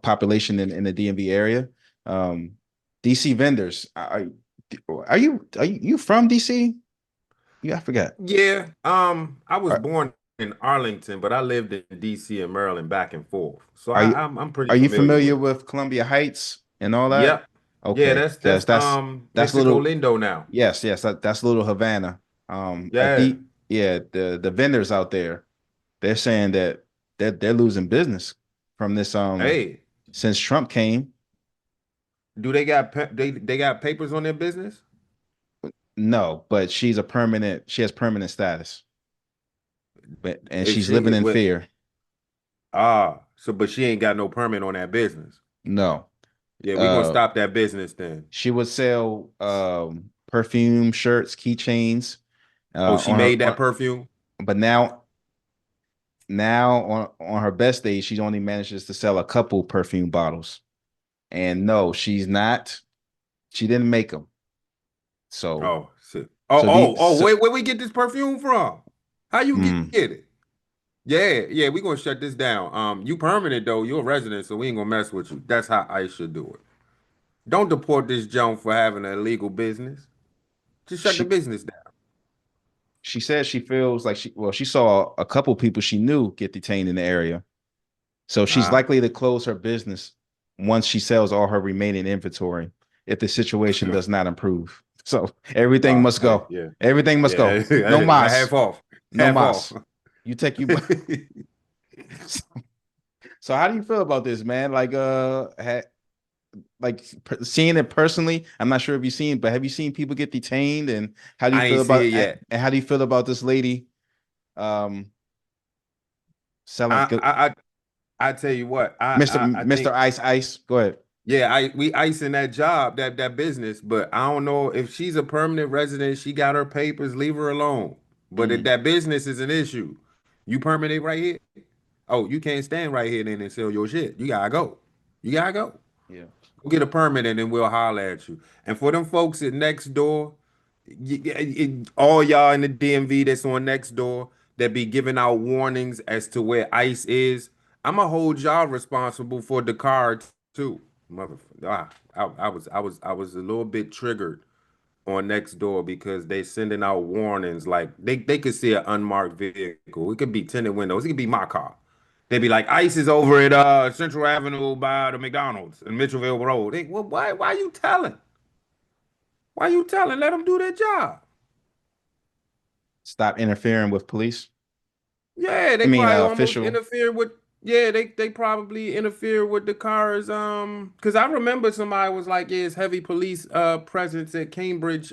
population in the DMV area. Um, DC vendors. Are you from DC? Yeah, I forgot. Yeah, I was Are, born in Arlington, but I lived in DC and Maryland back and forth. So are you I'm pretty are you familiar familiar with it. with Columbia Heights and all that? Yep. Yeah, Okay, that's that's that's that's that's Mexico little. Lindo now. Yes, that's little Havana. Yeah. The vendors out there, they're saying that they're losing business from this Hey, since Trump came. do they got papers on their business? No, but she has permanent status, and Is she's she living in with fear. so but she ain't got no permit on that business. No. Yeah, we gonna Uh stop that business then. she would sell perfume, shirts, keychains Oh, she on her made that perfume? but now on her best days she only manages to sell a couple perfume bottles. And no, she didn't make them. So Oh, shit. so the so, Where we get this perfume from? How you mm, get it? Yeah, yeah, we gonna shut this down. You permanent though, you're a resident, so we ain't gonna mess with you. That's how I should do it. Don't deport this junk for having an illegal business. Just shut the she business down. she said she feels like she saw a couple people she knew get detained in the area. So she's Uh, likely to close her business once she sells all her remaining inventory if the situation does not improve. So everything must hey, go. yeah, Everything must yeah, go. No mas. half off, No half off. mas. You take you. So how do you feel about this, man? Seeing it personally. I'm not sure if you've seen, but have you seen people get detained? And how do you I feel ain't see about it yet. and how do you feel about this lady um selling I I tell you what, I Mr. think Ice Ice? Go ahead. yeah, I we icing that job, that business, but I don't know if she's a permanent resident, she got her papers, leave her alone. But if Mm, that business is an issue, you permanent right here. Oh, you can't stand right here then and sell your shit. You gotta go. You gotta go. yeah. Go get a permit and then we'll holler at you. And for them folks at next door, all y'all in the DMV that's on next door that be giving out warnings as to where ICE is, I'ma hold y'all responsible for the card too. Motherfucker. I was a little bit triggered on next door because they sending out warnings like they could see an unmarked vehicle. It could be tinted windows. It could be my car. They'd be like, ICE is over at Central Avenue by the McDonald's in Mitchellville Road. Well, why you telling? Why you telling? Let them do their job. Stop interfering with police. Yeah, I they mean, probably almost official. interfere with. Yeah, they probably interfere with the cars. Because I remember somebody was like, "Yeah, it's heavy police presence at Cambridge,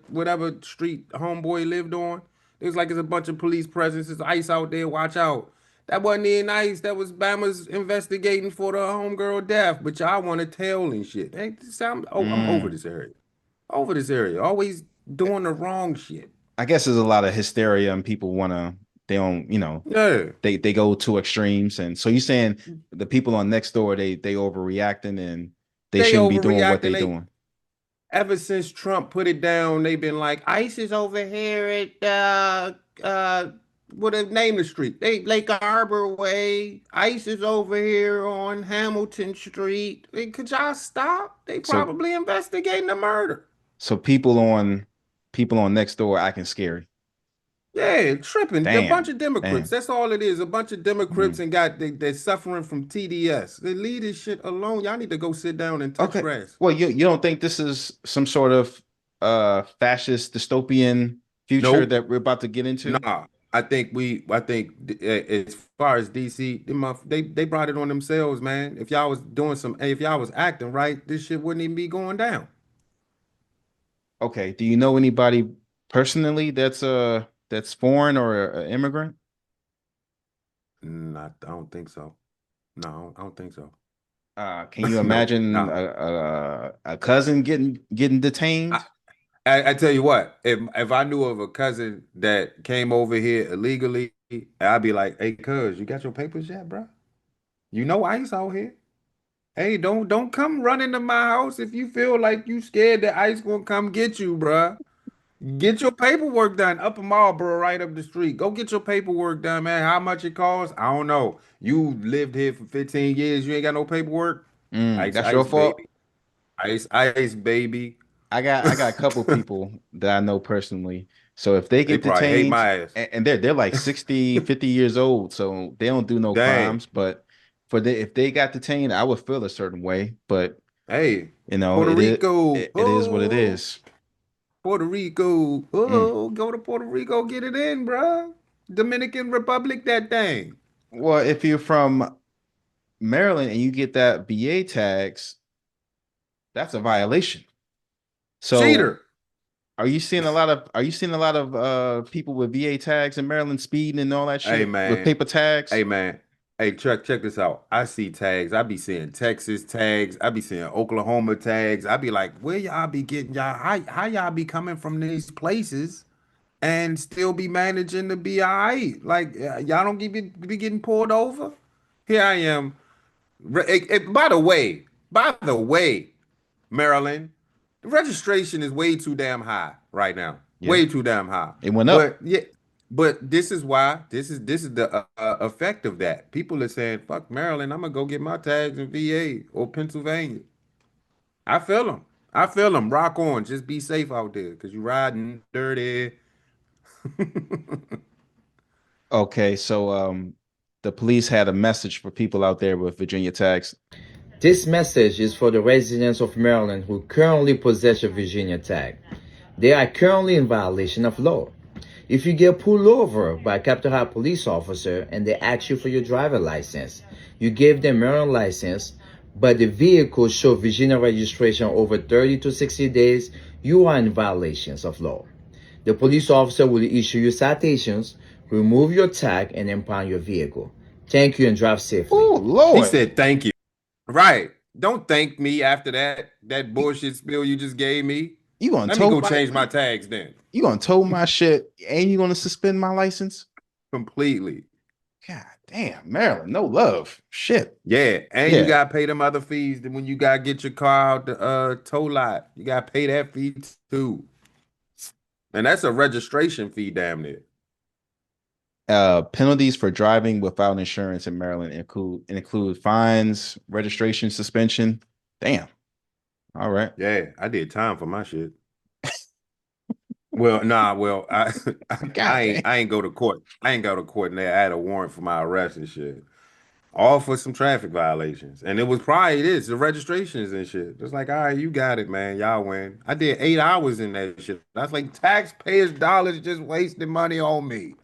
whatever street homeboy lived on." It was like it's a bunch of police presence. It's ICE out there. Watch out. That wasn't even ICE. That was Bama's investigating for the homegirl death. But y'all want to tell and shit. Hey, I'm over Mm, this area. Over this area. Always doing the wrong shit. I guess there's a lot of hysteria and people they don't, Yeah. they go to extremes. And so you're saying the people on next door, they overreacting and they They shouldn't be doing what they overreacting. doing. Ever since Trump put it down, they've been like, ICE is over here at what name the street? They Lake Arbor Way. ICE is over here on Hamilton Street. Could y'all stop? They So probably investigating the murder. so people on next door acting scary. Yeah, tripping. A bunch Damn, of Democrats. damn. That's all it is. A bunch of Democrats Mm. and they're suffering from TDS. They leave this shit alone. Y'all need to go sit down and touch Okay. grass. Well, you don't think this is some sort of fascist dystopian future Nope. that we're about to get into? Nah. I think as far as DC, they brought it on themselves, man. If y'all was doing if y'all was acting right, this shit wouldn't even be going down. Okay. Do you know anybody personally that's foreign or an immigrant? I don't think so. No, I don't think so. Can you No, imagine no. a cousin getting I, detained? I tell you what, if I knew of a cousin that came over here illegally, I'd be like, "Hey, cuz, you got your papers yet, bro? You know ICE out here. Hey, don't come running to my house if you feel like you scared that ICE gonna come get you, bruh. Get your paperwork done up in Marlboro, right up the street. Go get your paperwork done, man. How much it costs? I don't know. You lived here for 15 years. You ain't got no paperwork. Ice, That's your ice, fault. baby. Ice, ice, baby. I got a couple people that I know personally. So if they They get probably hate detained my ass. and they're like 60, 50 years old, so they don't do no Dang. crimes, but if they got detained, I would feel a certain way, but Hey, you know, Puerto Rico. it is what it Oh, is. Puerto Rico. Mm. Oh, go to Puerto Rico, get it in, bruh. Dominican Republic, that thing. Well, if you're from Maryland and you get that BA tax, that's a violation. So Cheater. are you seeing a lot of people with VA tags in Maryland speeding and all that Hey shit with man. paper tags? Hey man. Hey, check this out. I see tags. I be seeing Texas tags. I be seeing Oklahoma tags. I be like, where y'all be getting y'all? How y'all be coming from these places and still be managing to be all right? Like y'all don't be getting pulled over. Here I am. By the way, Maryland, the registration is way too damn high right now. Yeah, Way too damn high. it went up. But yeah, but this is why this is the effect of that. People are saying, "Fuck Maryland, I'm gonna go get my tags in VA or Pennsylvania." I feel them. I feel them. Rock on. Just be safe out there, cause you riding dirty. Okay, so the police had a message for people out there with Virginia tags. This message is for the residents of Maryland who currently possess a Virginia tag. They are currently in violation of law. If you get pulled over by a Capitol Hill police officer and they ask you for your driver license, you give them Maryland license, but the vehicle show Virginia registration over 30 to 60 days, you are in violations of law. The police officer will issue you citations, remove your tag, and impound your vehicle. Thank you and drive safely. Oh He Lord, said, "Thank you." Right. Don't thank me after that bullshit spill you just gave me. you gonna Let me tow go my change my tags then. you gonna tow my shit and you gonna suspend my license? Completely. God damn, Maryland, no love. Shit. Yeah, and you Yeah. gotta pay them other fees when you gotta get your car out the tow lot. You gotta pay that fee too. And that's a registration fee, damn near. Penalties for driving without insurance in Maryland include fines, registration suspension. Damn. All right. Yeah, I did time for my shit. Well, nah, well, God damn. I ain't go to court. I ain't go to court and I had a warrant for my arrest and shit. All for some traffic violations. And it was probably this, the registrations and shit. It's like, all right, you got it, man. Y'all win. I did 8 hours in that shit. I was like, taxpayers' dollars just wasting money on me.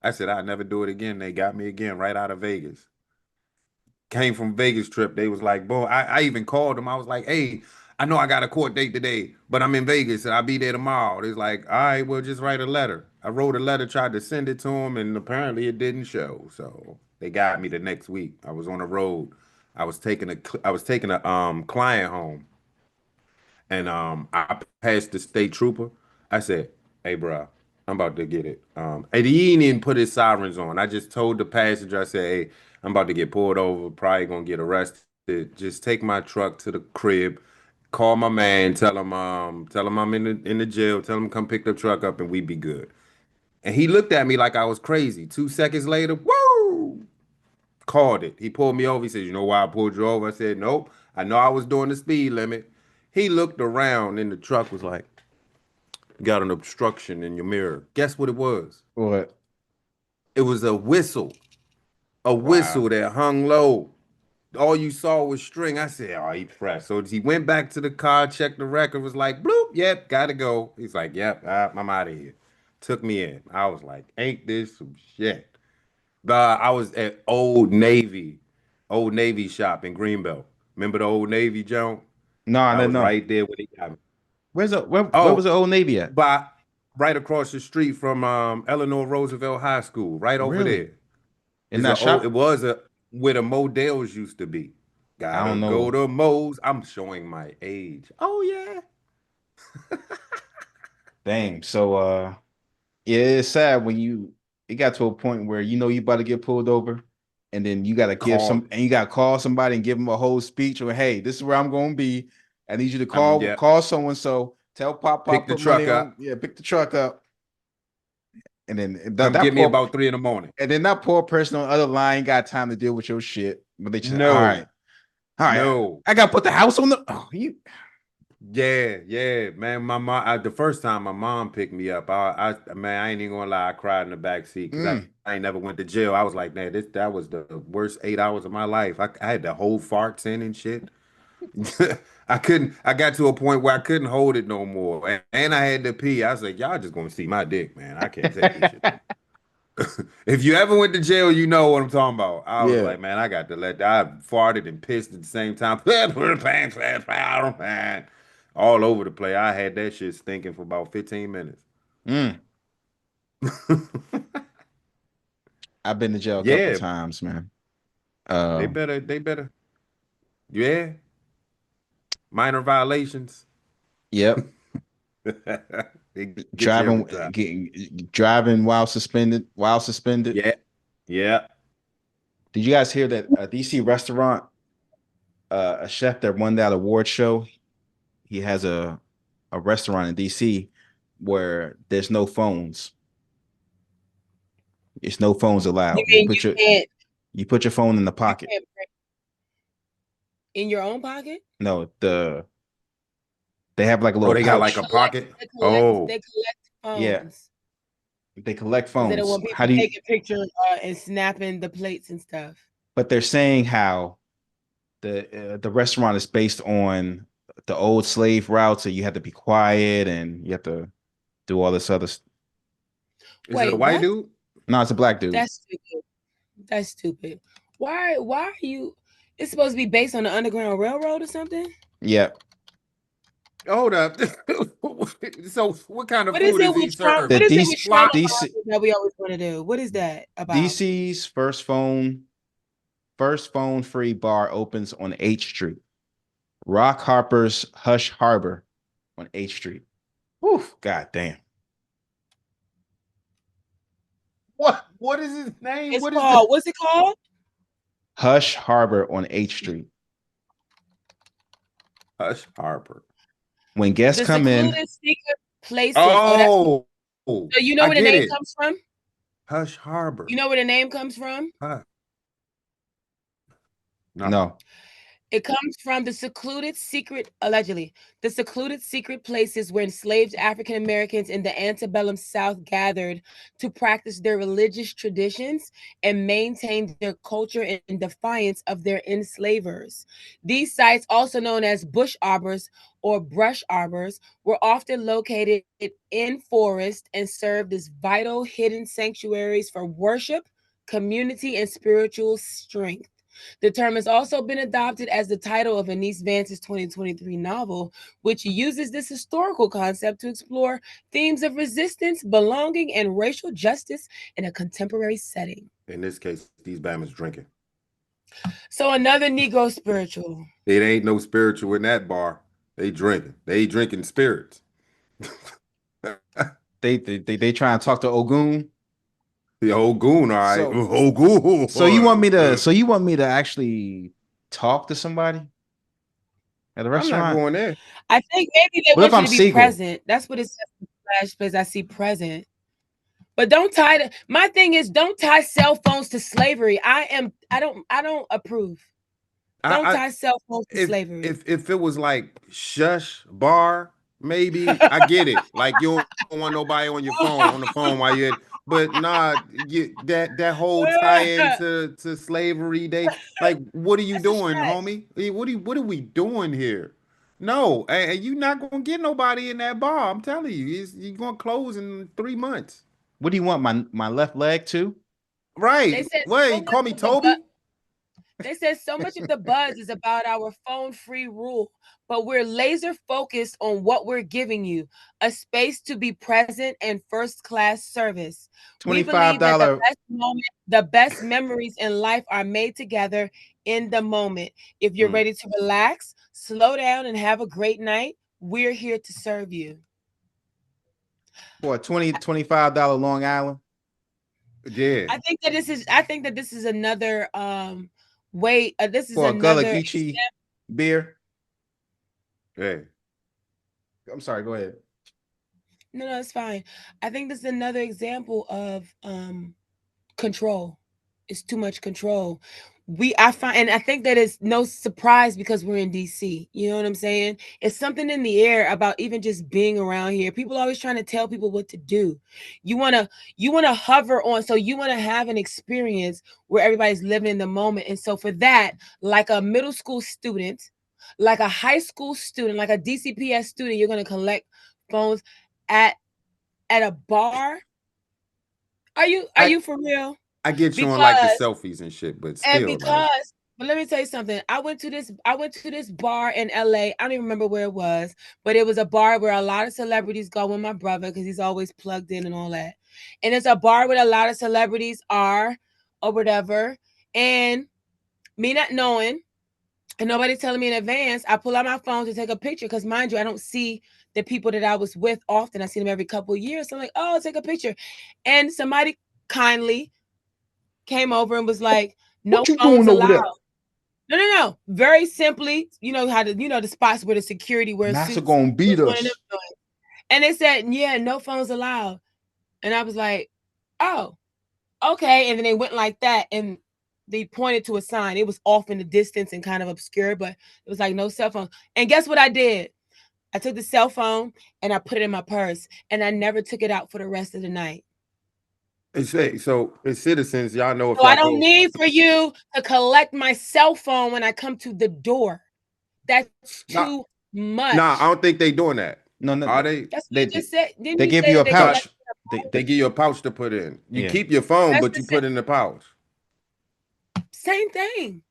I said, I'd never do it again. They got me again right out of Vegas. Came from Vegas trip. They was like, boy, I even called them. I was like, hey, I know I got a court date today, but I'm in Vegas and I'll be there tomorrow. They's like, all right, well, just write a letter. I wrote a letter, tried to send it to them, and apparently it didn't show. So they got me the next week. I was on the road. I was taking a client home, and I passed the state trooper. I said, "Hey, bro, I'm about to get it." And he ain't even put his sirens on. I just told the passenger, I said, "Hey, I'm about to get pulled over. Probably gonna get arrested. Just take my truck to the crib. Call my man. Tell him I'm in the jail. Tell him come pick the truck up, and we be good." And he looked at me like I was crazy. 2 seconds later, woo! Called it. He pulled me over. He said, "You know why I pulled you over?" I said, "Nope. I know I was doing the speed limit." He looked around in the truck, was like, got an obstruction in your mirror. Guess what it was? What? It was a whistle Wow. that hung low. All you saw was string. I said, "Oh, he pressed." So he went back to the car, checked the record, was like, "Bloop, yep, gotta go." He's like, "Yep, I'm out of here." Took me in. I was like, "Ain't this some shit?" I was at Old Navy shop in Greenbelt. Remember the Old Navy, Joan? No, I I didn't was know. right there when he got me. Where was Oh, the Old Navy at? by right across the street from Eleanor Roosevelt High School, right over Really? there. In that It shop? was a where the Models used to be. I Gotta don't go know. to Mo's. I'm showing my age. Oh yeah. Dang. So yeah, it's sad when it got to a point where you know you about to get pulled over, and then Call. you gotta call somebody and give them a whole speech or hey, this is where I'm gonna be. I need you to Yeah. call so and so, tell Pop Pick the put money truck on, up. yeah, pick the truck up. And then Come get me about 3 in the morning. that poor person on the other line ain't got time to deal with your shit. But they just No. all right, No. I gotta put the house on the you Yeah, man. My mom. The first time my mom picked me up, man, I ain't even gonna lie. I cried in the back seat because mm. I ain't never went to jail. I was like, man, that was the worst 8 hours of my life. I had to hold farts in and shit. I couldn't. I got to a point where I couldn't hold it no more, and I had to pee. I was like, y'all just gonna see my dick, man. I can't take this shit. If you ever went to jail, you know what I'm talking about. I was Yeah. like, man, I got to let. I farted and pissed at the same time. All over the place. I had that shit stinking for about 15 minutes. Mm. I've been to jail a couple Yeah, times, man. they Uh, better. They better. Yeah, minor violations. yep. They get you every time. Driving while suspended. Yeah, yeah. Did you guys hear that a DC restaurant, a chef that won that award show, he has a restaurant in DC where there's no phones. It's no phones You allowed. mean You put your phone in the you pocket. can't bring in your own pocket? No, they have like a Oh, little they got like pouch. a pocket. They Oh, collect Yeah, phones they collect because they don't phones. want How people do you? taking pictures and snapping the plates and stuff. But they're saying how the restaurant is based on the old slave routes, so you have to be quiet and you have to do all this other. is it a Wait, white what? dude? No, it's a black dude. That's stupid. That's stupid. Why are you it's supposed to be based on the Underground Railroad or something? Yeah, Hold up. So, what kind of What is food it is he with Trump? serving? What the is it with Trump Flop. DC that we always want to do? What is that about? DC's first phone free bar opens on H Street. Rock Harper's Hush Harbor on H Street. Whew, god damn. What? What is his name? It's What is the called what's it called? Hush Harbor on H Street. Hush Harper? When guests The come in, secluded secret places. Oh, that's Oh, so you know I where the get name it. comes from? Hush Harbor. You know where the name comes from? Huh. No. no. It comes from allegedly, the secluded secret places where enslaved African Americans in the antebellum South gathered to practice their religious traditions and maintain their culture in defiance of their enslavers. These sites, also known as bush arbors or brush arbors, were often located in forests and served as vital hidden sanctuaries for worship, community, and spiritual strength. The term has also been adopted as the title of Anise Vance's 2023 novel, which uses this historical concept to explore themes of resistance, belonging, and racial justice in a contemporary setting. In this case, these Bama's drinking. So another Negro spiritual. It ain't no spiritual in that bar. They drinking. They drinking spirits. They try and talk to Ogun. The whole goon, all right. So Whole goon. so you want me to actually talk to somebody at a I'm not restaurant? going there. I think maybe they What if want you I'm to be Siegel? present. That's what it says in the flash plays. I see present. But don't tie my thing is don't tie cell phones to slavery. I don't approve. Don't tie cell phones to slavery. If it was like shush bar, Maybe I get it. Like you don't want nobody on your phone on the phone while you're but nah, that whole tie-in to slavery, they like what are you That's a doing, stretch. homie? What are we doing here? No, and you not gonna get nobody in that bar. I'm telling you, you're gonna close in 3 months. What do you want? My left leg too? They Right. said so Wait, much call me of the bu- Toby? They said so much of the buzz is about our phone-free rule, but we're laser focused on what we're giving you, a space to be present and first-class service. We $25. believe that the best memories in life are made together in the moment. If you're Mm. ready to relax, slow down, and have a great night, we're here to serve you. For a $25 Long Island. Yeah. I think that this is another way this is For a another Gullah beer. Yeah. I'm sorry, go ahead. No, it's fine. I think this is another example of control. It's too much control. I find, and I think that it's no surprise because we're in DC. You know what I'm saying? It's something in the air about even just being around here. People always trying to tell people what to do. You wanna hover on, so you wanna have an experience where everybody's living in the moment. And so for that, like a middle school student, like a high school student, like a DCPS student, you're gonna collect phones at a bar. Are you for real? I get you on like the Because selfies and shit, but and still, like, because but let me tell you something. I went to this bar in LA. I don't even remember where it was, but it was a bar where a lot of celebrities go with my brother because he's always plugged in and all that. And it's a bar where a lot of celebrities are or whatever. And me not knowing and nobody telling me in advance, I pull out my phone to take a picture because mind you, I don't see the people that I was with often. I see them every couple of years. So I'm like, oh, take a picture. And somebody kindly came over and was like, no What you phones doing over allowed. there? No. Very simply, you know how to, the spots where the security wears Massa suits. gonna beat One of them us. joints. And they said, yeah, no phones allowed. And I was like, oh, okay. And then they went like that and they pointed to a sign. It was off in the distance and kind of obscure, but it was like no cell phone. And guess what I did? I took the cell phone and I put it in my purse and I never took it out for the rest of the night. so as citizens, y'all know if So I y'all don't go. need for you to collect my cell phone when I come to the door. That's Nah, too nah, I much. don't think they doing that. No, Are they? That's what they you just said. Didn't they you give say you a that they No, collect? pouch. They, they they give you a pouch to put in. You yeah. keep your phone, That's but the you put it in the pouch. same thing.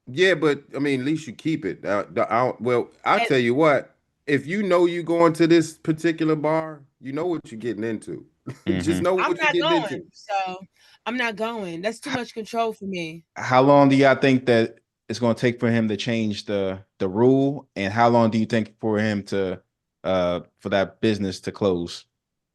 Yeah, but I mean, at least you keep it. Well, I'll And tell you what. If you know you going to this particular bar, you know what you're getting into. Just Mm-hmm. know I'm what you're not getting going. into. So I'm not going. That's too much control for me. How long do y'all think that it's going to take for him to change the rule, and how long do you think for him to for that business to close?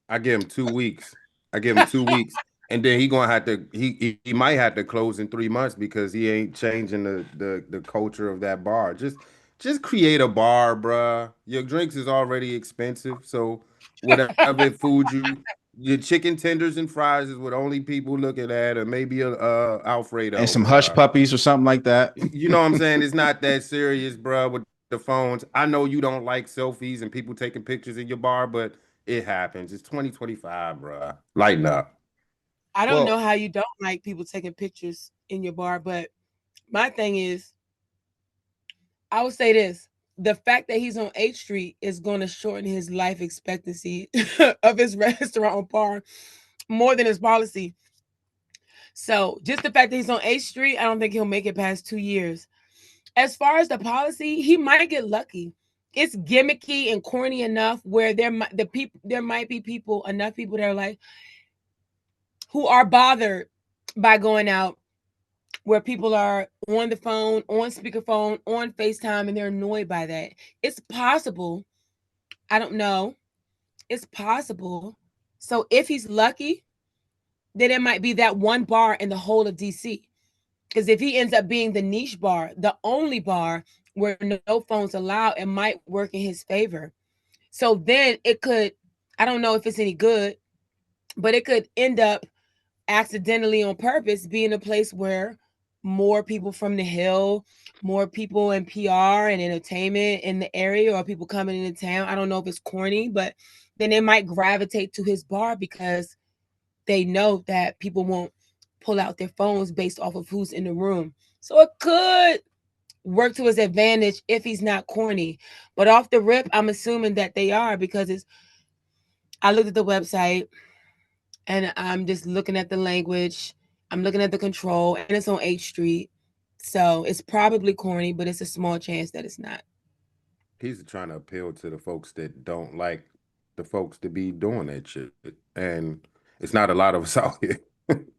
I give him 2 weeks. I give him 2 weeks, and then he gonna have to. He might have to close in 3 months because he ain't changing the culture of that bar. Just create a bar, bruh. Your drinks is already expensive, so whatever food your chicken tenders and fries is what only people looking at, or maybe a And Alfredo, some hush bruh. puppies or something like that. You know what I'm saying? It's not that serious, bruh, with the phones. I know you don't like selfies and people taking pictures in your bar, but it happens. It's 2025, bruh. Lighten up. I don't know Well, how you don't like people taking pictures in your bar, but my thing is, I would say this. The fact that he's on 8th Street is going to shorten his life expectancy of his restaurant or bar more than his policy. So just the fact that he's on 8th Street, I don't think he'll make it past 2 years. As far as the policy, he might get lucky. It's gimmicky and corny enough where there might be enough people that are like who are bothered by going out where people are on the phone, on speakerphone, on FaceTime, and they're annoyed by that. It's possible. I don't know. It's possible. So if he's lucky, then it might be that one bar in the whole of DC. Because if he ends up being the niche bar, the only bar where no phones allowed, it might work in his favor. So then it could, I don't know if it's any good, but it could end up accidentally on purpose being a place where more people from the Hill, more people in PR and entertainment in the area, or people coming into town. I don't know if it's corny, but then they might gravitate to his bar because they know that people won't pull out their phones based off of who's in the room. So it could work to his advantage if he's not corny. But off the rip, I'm assuming that they are, because I looked at the website and I'm just looking at the language. I'm looking at the control, and it's on 8th Street. So it's probably corny, but it's a small chance that it's not. He's trying to appeal to the folks that don't like the folks to be doing that shit. And it's not a lot of us out here.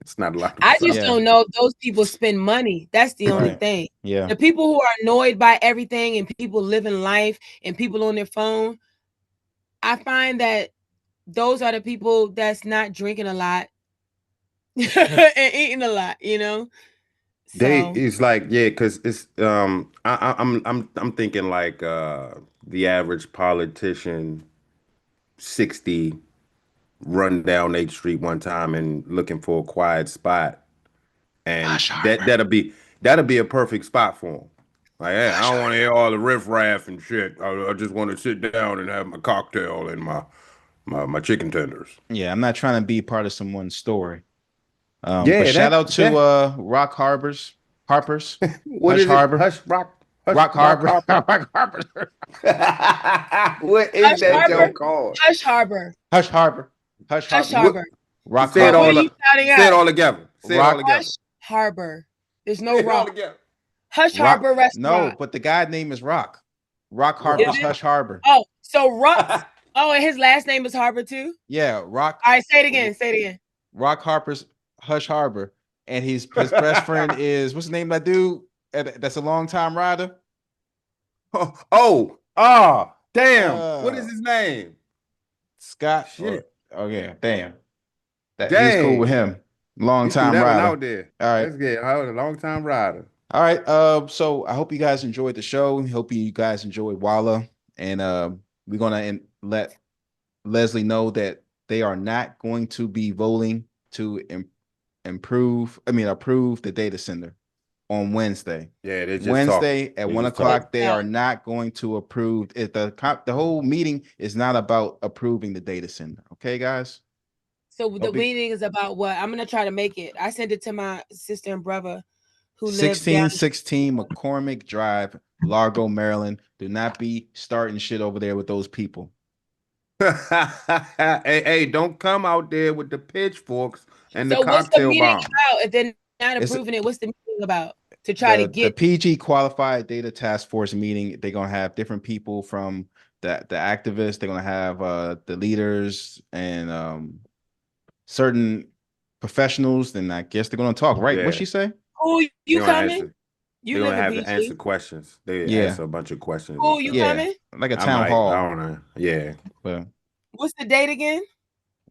It's not a lot of I us just out Yeah. don't know if those people spend money. That's the only Right. thing. Yeah. The people who are annoyed by everything and people living life and people on their phone, I find that those are the people that's not drinking a lot and eating a lot, you know? So It's like, yeah, because it's I'm thinking like the average politician 60 run down 8th Street one time and looking for a quiet spot, and Hush, Harper. that'll be a perfect spot for him. Like, hey, I don't want to hear all the riffraff and shit. I just want to sit down and have my cocktail and my chicken tenders. Yeah, I'm not trying to be part of someone's story. But Yeah, shout out to that Rock Harper's what Hush is it? Harbor. Rock Harbor. Rock Harbor. What is Hush that Harbor, joke called? Hush Harbor, Hush Harbor. Hush Hush Harbor. What? Harbor. Rock Say it What all. are Harbor. you shouting Say it out? all together. Say it all Rock together. Hush Harbor. There's no Say it all rock. together. Hush Rock. Harbor No, restaurant. but the guy name is Rock. Rock Is Harper's it? Hush Harbor. Oh, so Rock. Oh, and his last name is Harbor too? Yeah, Rock All right, say it again. Say it again. Rock Harper's Hush Harbor. And his best friend is, what's the name of that dude? That's a long time rider. Damn. What is his name? Scott. Shit. Oh yeah, damn. He's cool with Dang. him. Long You threw time that one rider. out there. All right. Let's get a long time rider. All right. So I hope you guys enjoyed the show. Hope you guys enjoyed Walla. And we're gonna let Leslie know that they are not going to be voting to approve the data center on Wednesday. Yeah, they just Wednesday talking. at They 1 just o'clock, talking. they are not going to approve it. The whole meeting is not about approving the data center. Okay, guys. So the meeting is about what? I'm gonna try to make it. I sent it to my sister and brother who live down 1616 McCormick Drive, Largo, Maryland. Do not be starting shit over there with those people. Hey, don't come out there with the pitchforks and the So what's the cocktail meeting bomb. about? If they're not approving it, what's the meeting about? To try to The get PG Qualified Data Task Force meeting. They're gonna have different people from the activists. They're gonna have the leaders and certain professionals. Then I guess they're gonna talk. Right? Yeah. What'd she say? Who They you gonna coming? answer. You They live gonna in have to PG. answer questions. They Yeah. answer a bunch of questions. Who and you stuff. Yeah, coming? like a I town might. hall. I don't know. Yeah. Well, What's the date again?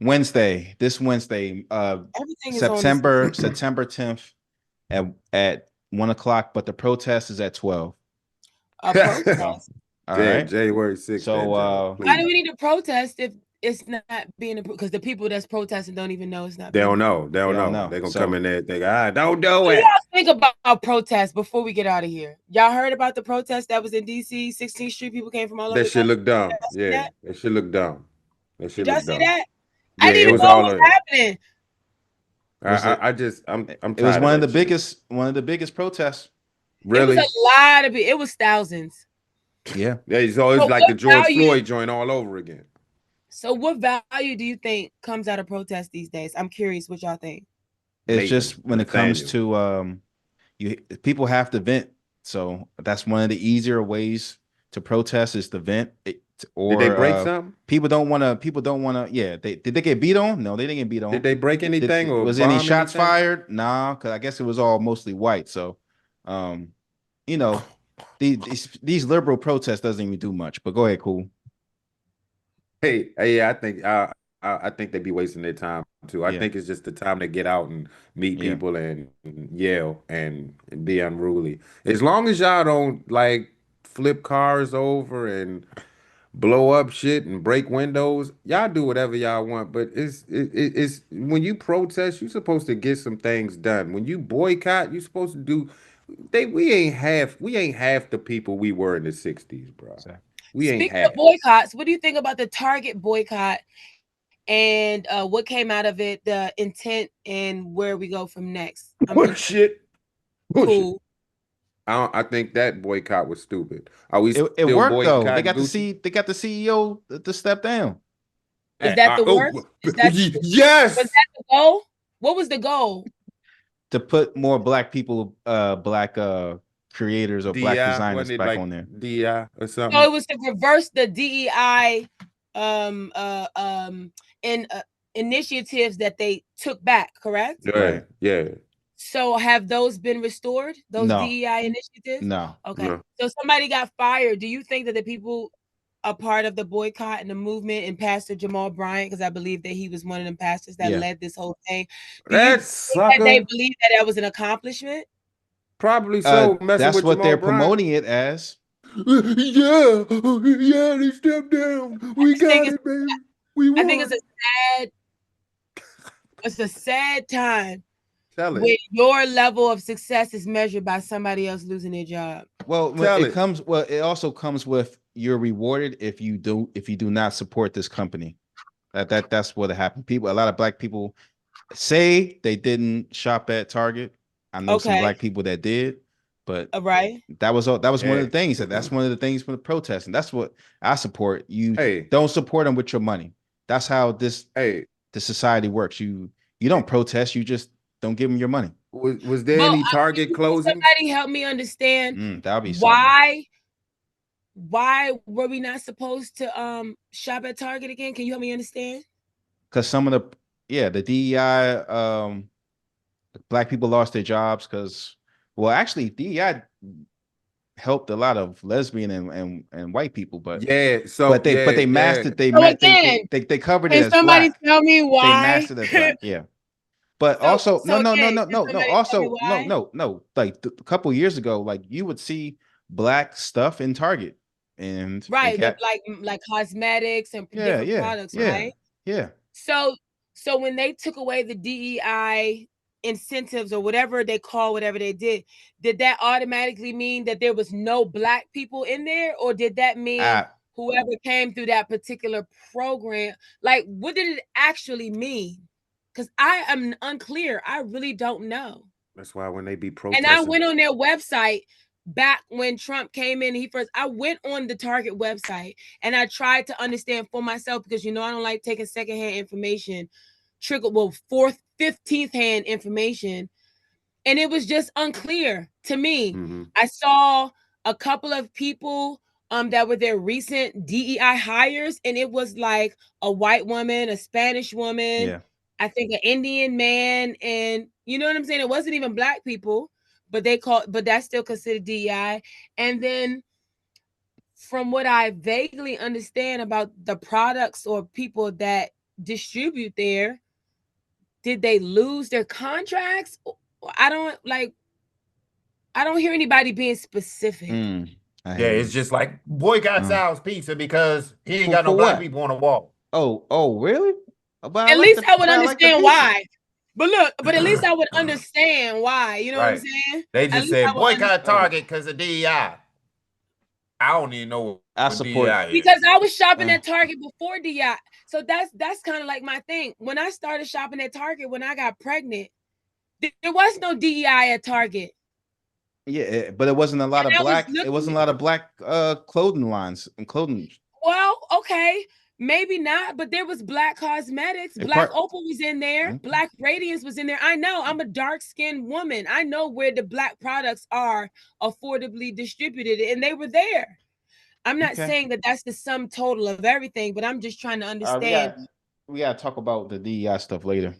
Wednesday. This Wednesday. Everything is on September this. September 10th at 1 o'clock. But the protest is at 12. A protest. All Yeah, right. January 6th. So, Why do we need to protest if it's not being approved? Because the people that's protesting don't even know it's not. They being don't know. They don't They don't know. know. They're gonna So- come in there and think, don't do What do it. y'all think about protests before we get out of here? Y'all heard about the protest that was in DC, 16th Street? People came from all over That the shit country. look dumb. Y'all see Yeah, that? that shit look dumb. That shit Did y'all look see dumb. that? Yeah, I didn't it even was know all what was on. happening. I'm It was tired one of that the shit. biggest protests. Really? It was a lot of it. It was thousands. Yeah. Yeah, so it's So like what the George value- Floyd joint all over again. So what value do you think comes out of protests these days? I'm curious what y'all think. It's Nathan, just when it comes Nathaniel. to people have to vent. So that's one of the easier ways to protest is to vent. Or Did they break something? people don't want to. Yeah, did they get beat on? No, they didn't get beat on. Did they break anything or was any bomb shots anything? fired? Nah, because I guess it was all mostly white. So, you know, these liberal protests doesn't even do much. But go ahead, cool. Hey, I think they be wasting their time too. I Yeah. think it's just the time to get out and meet Yeah. people and yell and be unruly. As long as y'all don't like flip cars over and blow up shit and break windows. Y'all do whatever y'all want, but it's when you protest, you're supposed to get some things done. When you boycott, you're supposed to do. We ain't half the people we were in the '60s, bro. Exactly. We ain't Speaking half. of boycotts, what do you think about the Target boycott and what came out of it, the intent, and where we go from next? Bullshit. Cool. I think that boycott was stupid. Are we It still worked though. They boycotting got Gucci? they got the CEO to step down Is that the worst? Is that yes. Was that the goal? What was the goal? to put more black people, black creators or black DI, designers wasn't it back like on there. DI or something? So it was to reverse the DEI in initiatives that they took back, correct? Yeah, Right. yeah. So have those been restored? Those No. DEI initiatives? No. Okay. No. So somebody got fired. Do you think that the people a part of the boycott and the movement and Pastor Jamal Bryant, because I believe that he was one of them pastors that led this whole thing. Do you That think that sucker. they believe that that was an accomplishment? Probably so. Messing That's with what Jamal they're Bryant. promoting it as. Yeah, they stepped down. We got it, baby. We won. I think it's a sad time Tell when it. your level of success is measured by somebody else losing their job. Well, Tell it it. comes. Well, it also comes with you're rewarded if you do not support this company. That's what happened. A lot of black people say they didn't shop at Target. I know some black people that did, but right. that was one of the Yeah. things. That's one of the things for the protest, and that's what I support. You Hey. don't support them with your money. That's how the society works. You don't protest. You just don't give them your money. Was there any Target closing? Somebody help me understand That'll be why were we not supposed to shop at Target again? Can you help me understand? Because some of the DEI black people lost their jobs because actually DEI helped a lot of lesbian and white people, but they masked it. They covered it as somebody black. Tell me why they masked it as black. Yeah. But also no. Also no. Like a couple years ago, like you would see black stuff in Target and like cosmetics and different products, right? Yeah. So when they took away the DEI incentives or whatever they did that automatically mean that there was no black people in there, or did that mean whoever came through that particular program? Like, what did it actually mean? Because I am unclear. I really don't know. That's why when they be protesting. And I went on their website back when Trump came in, I went on the Target website and I tried to understand for myself, because I don't like taking secondhand information, 15th hand information. And it was just unclear to me. Mm-hmm. I saw a couple of people that were their recent DEI hires, and it was like a white woman, a Spanish woman, I think an Indian man, and you know what I'm saying? It wasn't even black people, but that's still considered DEI. And then from what I vaguely understand about the products or people that distribute there, did they lose their contracts? I don't hear anybody being specific. It's just like boycott Sal's Pizza because he ain't got no black people on the wall. Oh, really? At least I would understand why. But at least I would understand why. You know what I'm saying? They just said boycott Target because of DEI. I don't even know what DEI is. Because I was shopping at Target before DEI. So that's kind of like my thing. When I started shopping at Target when I got pregnant, there was no DEI at Target. Yeah, but it wasn't a lot of black. It wasn't a lot of black clothing lines and clothing. Well, okay. Maybe not, but there was black cosmetics. Black Opal was in there. Black Radiance was in there. I know. I'm a dark-skinned woman. I know where the black products are affordably distributed, and they were there. I'm not saying that that's the sum total of everything, but I'm just trying to understand. We gotta talk about the DEI stuff later.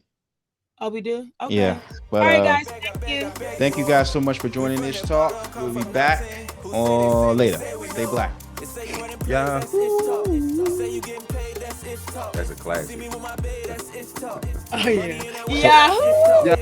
Oh, we do? Okay. Yeah. But, all right, guys. Thank you. Thank you guys so much for joining this talk. We'll be back later. Stay black. Yeah. That's a classic. Oh, yeah. Yeah.